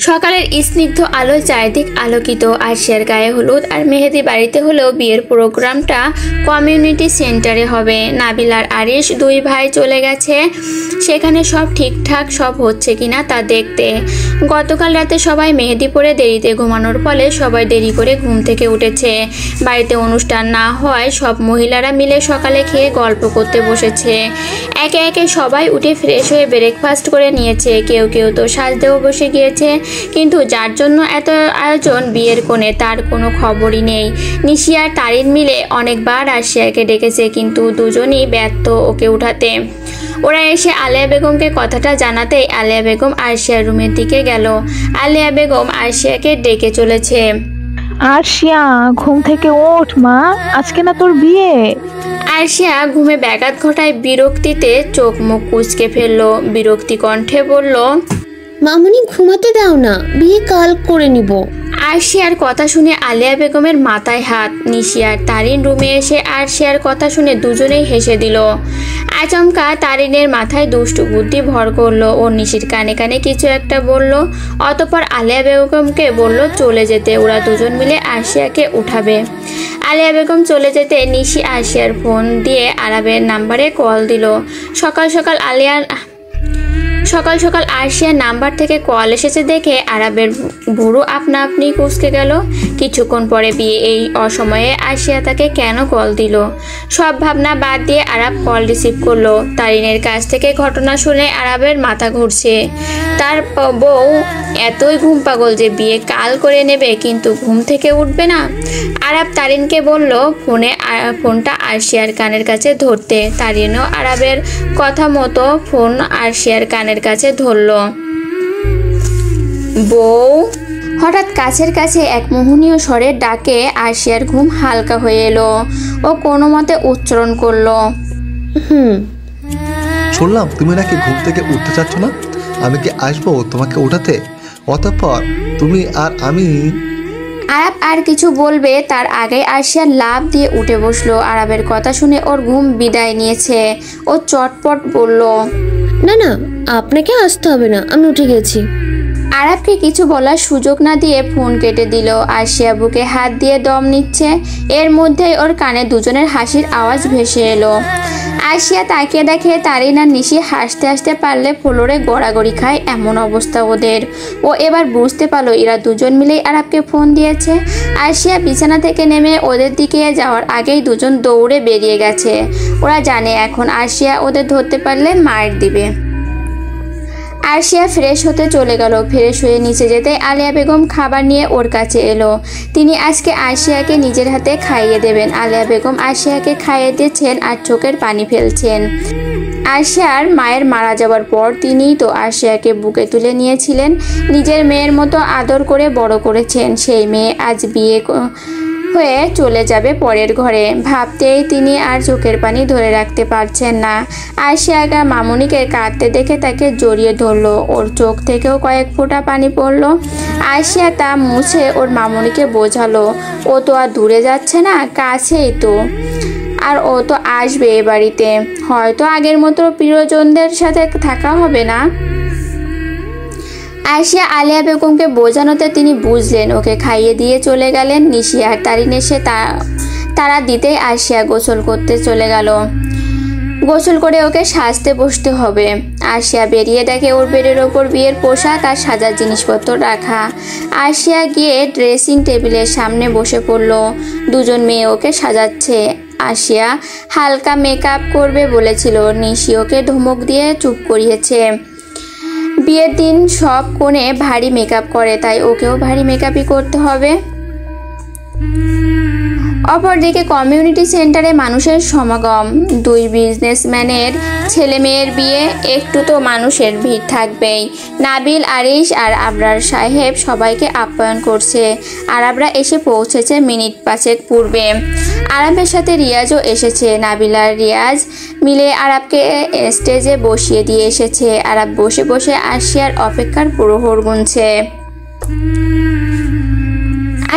সকালের স্নিগ্ধ আলোয় চারিদিক আলোকিত। আরশিয়ার গায়ে হলুদ আর মেহেদি বাড়িতে হলেও বিয়ের প্রোগ্রামটা কমিউনিটি সেন্টারে হবে। নাবিল আর আরিশ দুই ভাই চলে গেছে সেখানে সব ঠিকঠাক সব হচ্ছে কিনা তা দেখতে। গতকাল রাতে সবাই মেহেদি পরে দেরিতে ঘুমানোর ফলে সবাই দেরি করে ঘুম থেকে উঠেছে। বাড়িতে অনুষ্ঠান না হওয়ায় সব মহিলারা মিলে সকালে খেয়ে গল্প করতে বসেছে। একে একে সবাই উঠে ফ্রেশ হয়ে ব্রেকফাস্ট করে নিয়েছে। কেউ কেউ তো সাজতেও বসে গিয়েছে। কিন্তু যার জন্য এত আয়োজন বিয়ের কোণে তার কোনো খবরই নেই। নিশি আর তারিন মিলে অনেকবার আরশিয়াকে ডেকেছে কিন্তু দুজনই ব্যর্থ ওকে উঠাতে। ওরা এসে আলিয়া বেগমকে কথাটা জানাতেই আলিয়া বেগম আরশিয়ার রুমের দিকে গেল। আলিয়া বেগম আরশিয়াকে ডেকে চলেছে। আরশিয়া, ঘুম থেকে ওঠ মা, আজকে না তোর বিয়ে। আরশিয়া ঘুমে ব্যাঘাত ঘটায় বিরক্তিতে চোখ মুখ কুঁচকে ফেললো। বিরক্তি কণ্ঠে বলল, মামুনি ঘুমাতে দাও না, বিয়ে কাল করে নিব। আরশিয়ার কথা শুনে আলিয়া বেগমের মাথায় হাত। নিশি আর তারিন রুমে এসে আরশিয়ার কথা শুনে দুজনেই হেসে দিল। আচমকা তারিনের মাথায় দুষ্টু বুদ্ধি ভর করলো। ও নিশির কানে কানে কিছু একটা বলল। অতঃপর আলিয়া বেগমকে বলল চলে যেতে। ওরা দুজন মিলে আরশিয়াকে উঠাবে। আলিয়া বেগম চলে যেতে নিশি আরশিয়ার ফোন দিয়ে আরাবের নাম্বারে কল দিল। সকাল সকাল আরশিয়ার নাম্বার থেকে কল এসেছে দেখে আরাবের ভুরু আপনা আপনি কুঁচকে গেল। কিছুক্ষণ পরে বিয়ে, এই অসময়ে আরশিয়া তাকে কেন কল দিল? সব ভাবনা বাদ দিয়ে আরাব কল রিসিভ করলো। তারিনের কাছ থেকে ঘটনা শুনে আরাবের মাথা ঘুরছে। তার বউ এতই ঘুম পাগল যে বিয়ে কাল করে নেবে কিন্তু ঘুম থেকে উঠবে না। আরাব তারিনকে বলল ফোনটা আরশিয়ার কানের কাছে ধরতে। তারিনও আরাবের কথা মতো ফোন আরশিয়ার কানের কাছে ধরল। বউ। হঠাৎ কাছের কাছে এক মোহনীয় স্বরের ডাকে আরশিয়ার ঘুম হালকা হয়ে এলো। ও কোনো মতে উচ্চারণ করলো, শুনলাম তুমি নাকি ঘুম থেকে উঠতে চাচ্ছ না, আমি কি আসবো তোমাকে উঠাতে? অতঃপর তুমি আর আমি। আরাব আর কিছু বলবে তার আগে আরশিয়া লাফ দিয়ে উঠে বসলো। আরাবের কথা শুনে ওর ঘুম বিদায় নিয়েছে। ও চটপট বলল, না না, আপনাকে আসতে হবে না, আমি উঠে গেছি। আরাবকে কিছু বলার সুযোগ না দিয়ে ফোন কেটে দিল। আরশিয়া বুকে হাত দিয়ে দম নিচ্ছে। এর মধ্যেই ওর কানে দুজনের হাসির আওয়াজ ভেসে এলো। আরশিয়া তাকিয়ে দেখে তারিন আর নিশি হাসতে হাসতে পারলে ফ্লোরে গড়াগড়ি খায় এমন অবস্থা ওদের। ও এবার বুঝতে পারলো এরা দুজন মিলেই আরাবকে ফোন দিয়েছে। আরশিয়া বিছানা থেকে নেমে ওদের দিকে যাওয়ার আগেই দুজন দৌড়ে বেরিয়ে গেছে। ওরা জানে এখন আরশিয়া ওদের ধরতে পারলে মার দিবে। আরশিয়া ফ্রেশ হতে চলে গেল। ফ্রেশ হয়ে নিচে যেতে আলিয়া বেগম খাবার নিয়ে ওর কাছে এলো। তিনি আজকে আরশিয়াকে নিজের হাতে খাইয়ে দেবেন। আলিয়া বেগম আরশিয়াকে খাইয়ে দিচ্ছেন আর চোখের পানি ফেলছেন। আরশিয়ার মায়ের মারা যাওয়ার পর তিনিই তো আরশিয়াকে বুকে তুলে নিয়েছিলেন, নিজের মেয়ের মতো আদর করে বড় করেছেন। সেই মেয়ে আজ বিয়ে হয়ে চলে যাবে পরের ঘরে। ভাবতেই তিনি আর চোখের পানি ধরে রাখতে পারছেন না। আরশিয়া মামুনিকে কাঁদতে দেখে তাকে জড়িয়ে ধরলো। ওর চোখ থেকেও কয়েক ফোঁটা পানি পড়লো। আরশিয়া তা মুছে ওর মামুনিকে বোঝালো, ও তো আর দূরে যাচ্ছে না, কাছেই তো, আর ও তো আসবে এ বাড়িতে। হয়তো আগের মতো প্রিয়জনদের সাথে থাকা হবে না। আরশিয়া আলিয়া বেগমকে বোঝানোতে তিনি বুঝলেন। ওকে খাইয়ে দিয়ে চলে গেলেন। নিশি আর তারিন এসে তারা দিতেই আরশিয়া গোসল করতে চলে গেল। গোসল করে ওকে সাজতে বসতে হবে। আরশিয়া বেরিয়ে দেখে ওর বেডের ওপর বিয়ের পোশাক আর সাজার জিনিসপত্র রাখা। আরশিয়া গিয়ে ড্রেসিং টেবিলের সামনে বসে পড়ল। দুজন মেয়ে ওকে সাজাচ্ছে। আরশিয়া হালকা মেকআপ করবে বলেছিল, নিশি ওকে ধমক দিয়ে চুপ করিয়েছে। বিয়ের দিন সব কোণে ভারী মেকআপ করে, তাই ওকেও ভারী মেকআপই করতে হবে। অপরদিকে কমিউনিটি সেন্টারে মানুষের সমাগম। দুই বিজনেসম্যানের ছেলে মেয়ের বিয়ে, একটু তো মানুষের ভিড় থাকবেই। নাবিল, আরিশ আর আবরার সাহেব সবাইকে আপ্যায়ন করছে। আরাবরা এসে পৌঁছেছে মিনিট 5 পূর্বে। আরাবের সাথে রিয়াজও এসেছে। নাবিল আর রিয়াজ মিলে আরাবকে স্টেজে বসিয়ে দিয়ে এসেছে। আরাব বসে বসে আরশিয়ার অপেক্ষার প্রহর গুনছে।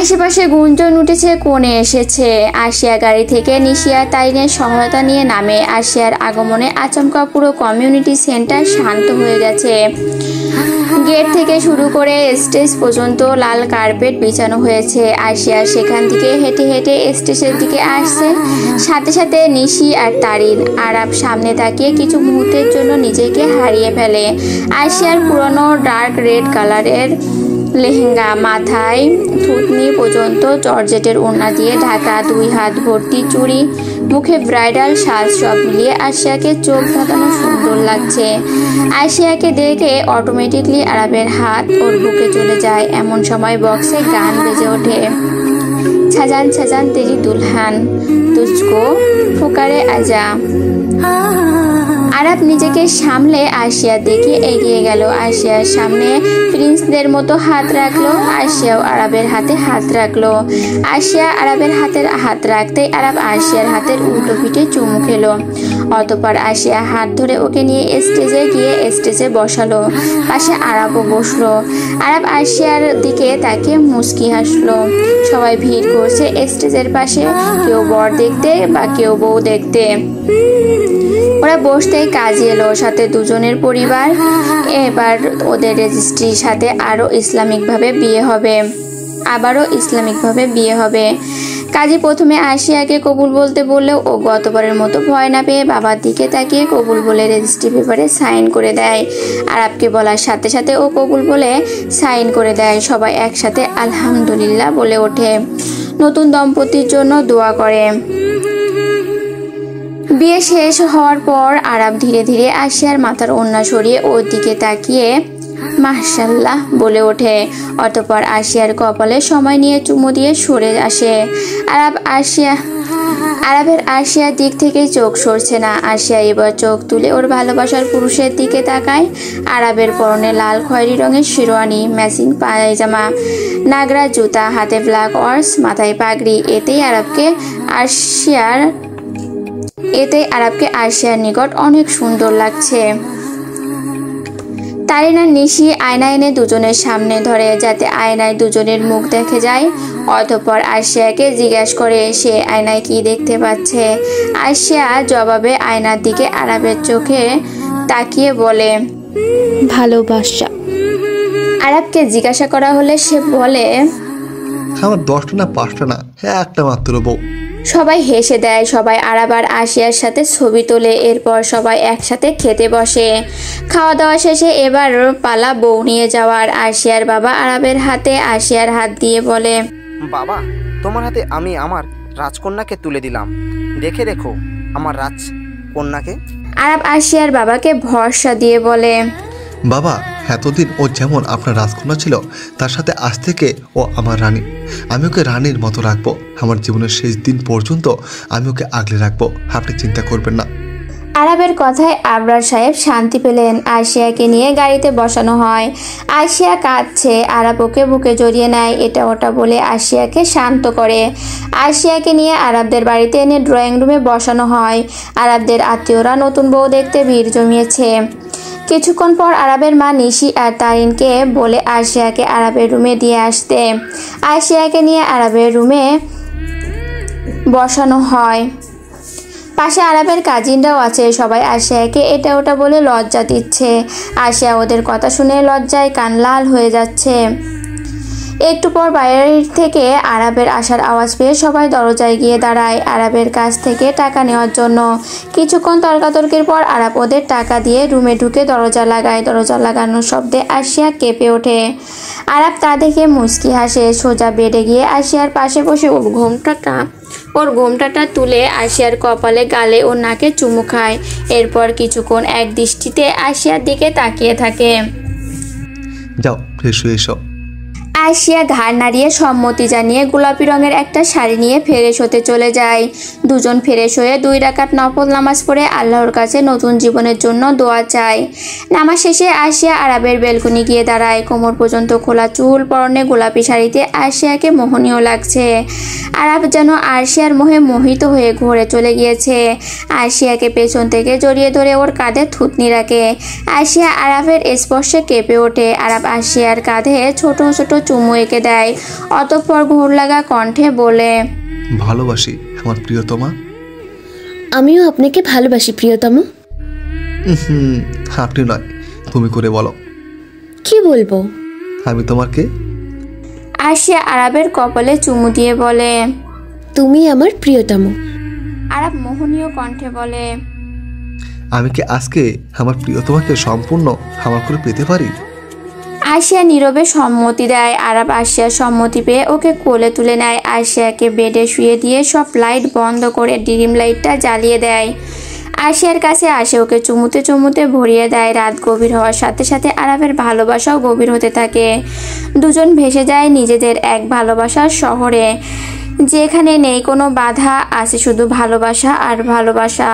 আশেপাশে গুঞ্জন উঠেছে, কোণে এসেছে। আশিয়া গাড়ি থেকে নিশিয়া তাইনের সহায়তা নিয়ে নামে। আশিয়ার আগমনে আচমকা পুরো কমিউনিটি সেন্টার শান্ত হয়ে গেছে। গেট থেকে শুরু করে স্টেজ পর্যন্ত লাল কার্পেট বিছানো হয়েছে। আশিয়া সেখান থেকে হেঁটে হেঁটে স্টেজের দিকে আসছে, সাথে সাথে নিশি আর তারিন। আরাব সামনে তাকিয়ে কিছু মুহূর্তের জন্য নিজেকে হারিয়ে ফেলে। আশিয়ার পুরনো ডার্ক রেড কালারের লেহেঙ্গা, মাথায় থুতনি পর্যন্ত জর্জেটের ওড়না দিয়ে ঢাকা, 2 হাত ভর্তি চুড়ি, মুখে ব্রাইডাল সাজ, সব মিলিয়ে আশিয়াকে চোখ ধাঁধানো সুন্দর লাগছে। আশিয়াকে দেখে অটোমেটিকলি আরাবের হাত ওর বুকে চলে যায়। এমন সময় বক্সে গান বেজে ওঠে, ছাজান ছাজান তেরি দুলহান তুঝকো ফুকারে আজা। আরাব নিজেকে সামলে আশিয়ার দিকে এগিয়ে গেল। আশিয়ার সামনে প্রিন্সদের মতো হাত রাখলো। আশিয়াও আরাবের হাতে হাত রাখলো। আশিয়া আরাবের হাত রাখতেই আরাব আশিয়ার হাতের উল্টো পিঠে চুমু খেলো। অতঃপর আশিয়া হাত ধরে ওকে নিয়ে স্টেজে গিয়ে স্টেজে বসালো। পাশে আরাবও বসলো। আরাব আশিয়ার দিকে তাকিয়ে মুচকি হাসলো। সবাই ভিড় করছে স্টেজের পাশে, কেউ বর দেখতে বা কেউ বউ দেখতে। ওরা বসতেই কাজে এলো, সাথে দুজনের পরিবার। এবার ওদের রেজিস্ট্রির সাথে আবারও ইসলামিকভাবে বিয়ে হবে। কাজী প্রথমে আশিয়াকে কবুল বলতে বললেও ও গতবারের মতো ভয় না পেয়ে বাবার দিকে তাকিয়ে কবুল বলে রেজিস্ট্রি পেপারে সাইন করে দেয়। আরাবকে বলার সাথে সাথে ও কবুল বলে সাইন করে দেয়। সবাই একসাথে আলহামদুলিল্লাহ বলে ওঠে, নতুন দম্পতির জন্য দোয়া করে। বিয়ে শেষ হওয়ার পর আরাব ধীরে ধীরে আশিয়ার মাথার ওড়না সরিয়ে ওর দিকে তাকিয়ে মাশাআল্লাহ বলে ওঠে। অতঃপর আশিয়ার কপালে সময় নিয়ে চুমু দিয়ে সরে আসে। আরাবের আশিয়ার দিক থেকে চোখ সরছে না। আশিয়া এবার চোখ তুলে ওর ভালোবাসার পুরুষের দিকে তাকায়। আরাবের পরনে লাল খয়েরি রঙের শেরওয়ানি, ম্যাচিং পায়জামা, নাগরা জুতা, হাতে ব্ল্যাক ওয়ার্স, মাথায় পাগড়ি। এতেই আরাবকে আশিয়ার নিকট অনেক সুন্দর লাগছে। তারিন আর নিশি আয়না এনে দুজনের সামনে ধরে, যাতে আয়নায় দুজনের মুখ দেখে যায়। অতঃপর আশিয়াকে জিজ্ঞাসা করে সে আয়নায় কি দেখতে পাচ্ছে। আশিয়া জবাবে আয়নার দিকে আরাবের চোখে তাকিয়ে বলে, ভালোবাসা। আরাবকে জিজ্ঞাসা করা হলে সে বলে, আমার 10টা না 5টা না, একটা মাত্র বউ। সবাই হেসে দেয়। সবাই আরাব আর আশিয়ার সাথে ছবি তোলে। এরপর সবাই একসাথে খেতে বসে। খাওয়া দাওয়া শেষে এবার পালা বউ নিয়ে যাওয়ার। আশিয়ার বাবা আরাবের হাতে আশিয়ার হাত দিয়ে বলে, বাবা, তোমার হাতে আমি আমার রাজকন্যাকে তুলে দিলাম, দেখে রেখো আমার রাজকন্যাকে। আরাব আশিয়ার বাবাকে ভরসা দিয়ে বলে, বাবা, এতদিন ও যেমন আপনার রাজকন্যা ছিল, তার সাথে আজ থেকে ও আমার রানী। আমি ওকে রানীর মতো রাখবো। আমার জীবনের শেষ দিন পর্যন্ত আমি ওকে আগলে রাখবো। আপনি চিন্তা করবেন না। আরাবের কথায় আবরার সাহেব শান্তি পেলেন। আশিয়াকে নিয়ে গাড়িতে বসানো হয়। আশিয়া কাঁদছে। আরাব ওকে বুকে জড়িয়ে নেয়, এটা ওটা বলে আশিয়াকে শান্ত করে। আশিয়াকে নিয়ে আরাবদের বাড়িতে এনে ড্রয়িং রুমে বসানো হয়। আরাবদের আত্মীয়রা নতুন বউ দেখতে ভিড় জমিয়েছে। কিছুক্ষণ পর আরাবের মা নিশি আর তারিনকে বলে আশিয়াকে আরাবের রুমে দিয়ে আসতে। আশিয়াকে নিয়ে আরাবের রুমে বসানো হয়। পাশে আরাবের কাজিনরাও আছে। সবাই আশিয়াকে এটা ওটা বলে লজ্জা দিচ্ছে। আশিয়া ওদের কথা শুনে লজ্জায় কান লাল হয়ে যাচ্ছে। একটু পর বাইরের থেকে আরাবের আসার আওয়াজ পেয়ে সবাই দরজায় গিয়ে দাঁড়ায় আরাবের কাছ থেকে টাকা নেওয়ার জন্য। কিছুক্ষণ তর্কাতর্কির পর আরাব ওদের টাকা দিয়ে রুমে ঢুকে দরজা লাগায়। দরজা লাগানোর শব্দে আশিয়া কেঁপে ওঠে। আরাব তা দেখে মুচকি হাসে। সোজা বেডে গিয়ে আশিয়ার পাশে বসে ওর ঘোমটাটা তুলে আশিয়ার কপালে, গালে ও নাকে চুমু খায়। এরপর কিছুক্ষণ এক দৃষ্টিতে আশিয়ার দিকে তাকিয়ে থাকে। যাও, ফ্রেশ হয়ে এসো। আশিয়া ঘাড় নাড়িয়ে সম্মতি জানিয়ে গোলাপি রঙের একটা শাড়ি নিয়ে ফ্রেশ হতে চলে যায়। দুজন ফ্রেশ হয়ে 2 রাকাত নফল নামাজ পড়ে আল্লাহর কাছে নতুন জীবনের জন্য দোয়া চায়। নামাজ শেষে আশিয়া আরাবের বেলকনি গিয়ে দাঁড়ায়। কোমর পর্যন্ত খোলা চুল, পরনে গোলাপি শাড়িতে আশিয়াকে মোহনীয় লাগছে। আরাব যেন আশিয়ার মোহে মোহিত হয়ে ঘুরে চলে গিয়েছে। আশিয়াকে পেছন থেকে জড়িয়ে ধরে ওর কাঁধে থুতনি রাখে। আশিয়া আরাবের স্পর্শে কেঁপে ওঠে। আরাব আশিয়ার কাঁধে ছোট ছোট চুমু এঁকে দেয়। অতঃপর ঘোর লাগা কণ্ঠে বলে, ভালোবাসি আমার প্রিয়তমা। আমিও আপনাকে ভালোবাসি প্রিয়তম। আপনি নয়, তুমি করে বলো। কি বলবো? আমি তোমাকে। আরশিয়া আরাবের কপালে চুমু দিয়ে বলে, তুমি আমার প্রিয়তম। আরাব মোহনীয় কণ্ঠে বলে, আমি কি আজকে আমার প্রিয়তমাকে সম্পূর্ণ আমার করে পেতে পারি? আরশিয়া নীরবে সম্মতি দেয়। আরাব আরশিয়ার সম্মতি পেয়ে ওকে কোলে তুলে নেয়। আরশিয়াকে বেডে শুয়ে দিয়ে সব লাইট বন্ধ করে ড্রিম লাইটটা জ্বালিয়ে দেয়। আরশিয়ার কাছে আসে, ওকে চুমুতে চুমুতে ভরিয়ে দেয়। রাত গভীর হওয়ার সাথে সাথে আরাবের ভালোবাসাও গভীর হতে থাকে। দুজন ভেসে যায় নিজেদের এক ভালোবাসার শহরে, যেখানে নেই কোনো বাধা, আছে শুধু ভালোবাসা আর ভালোবাসা।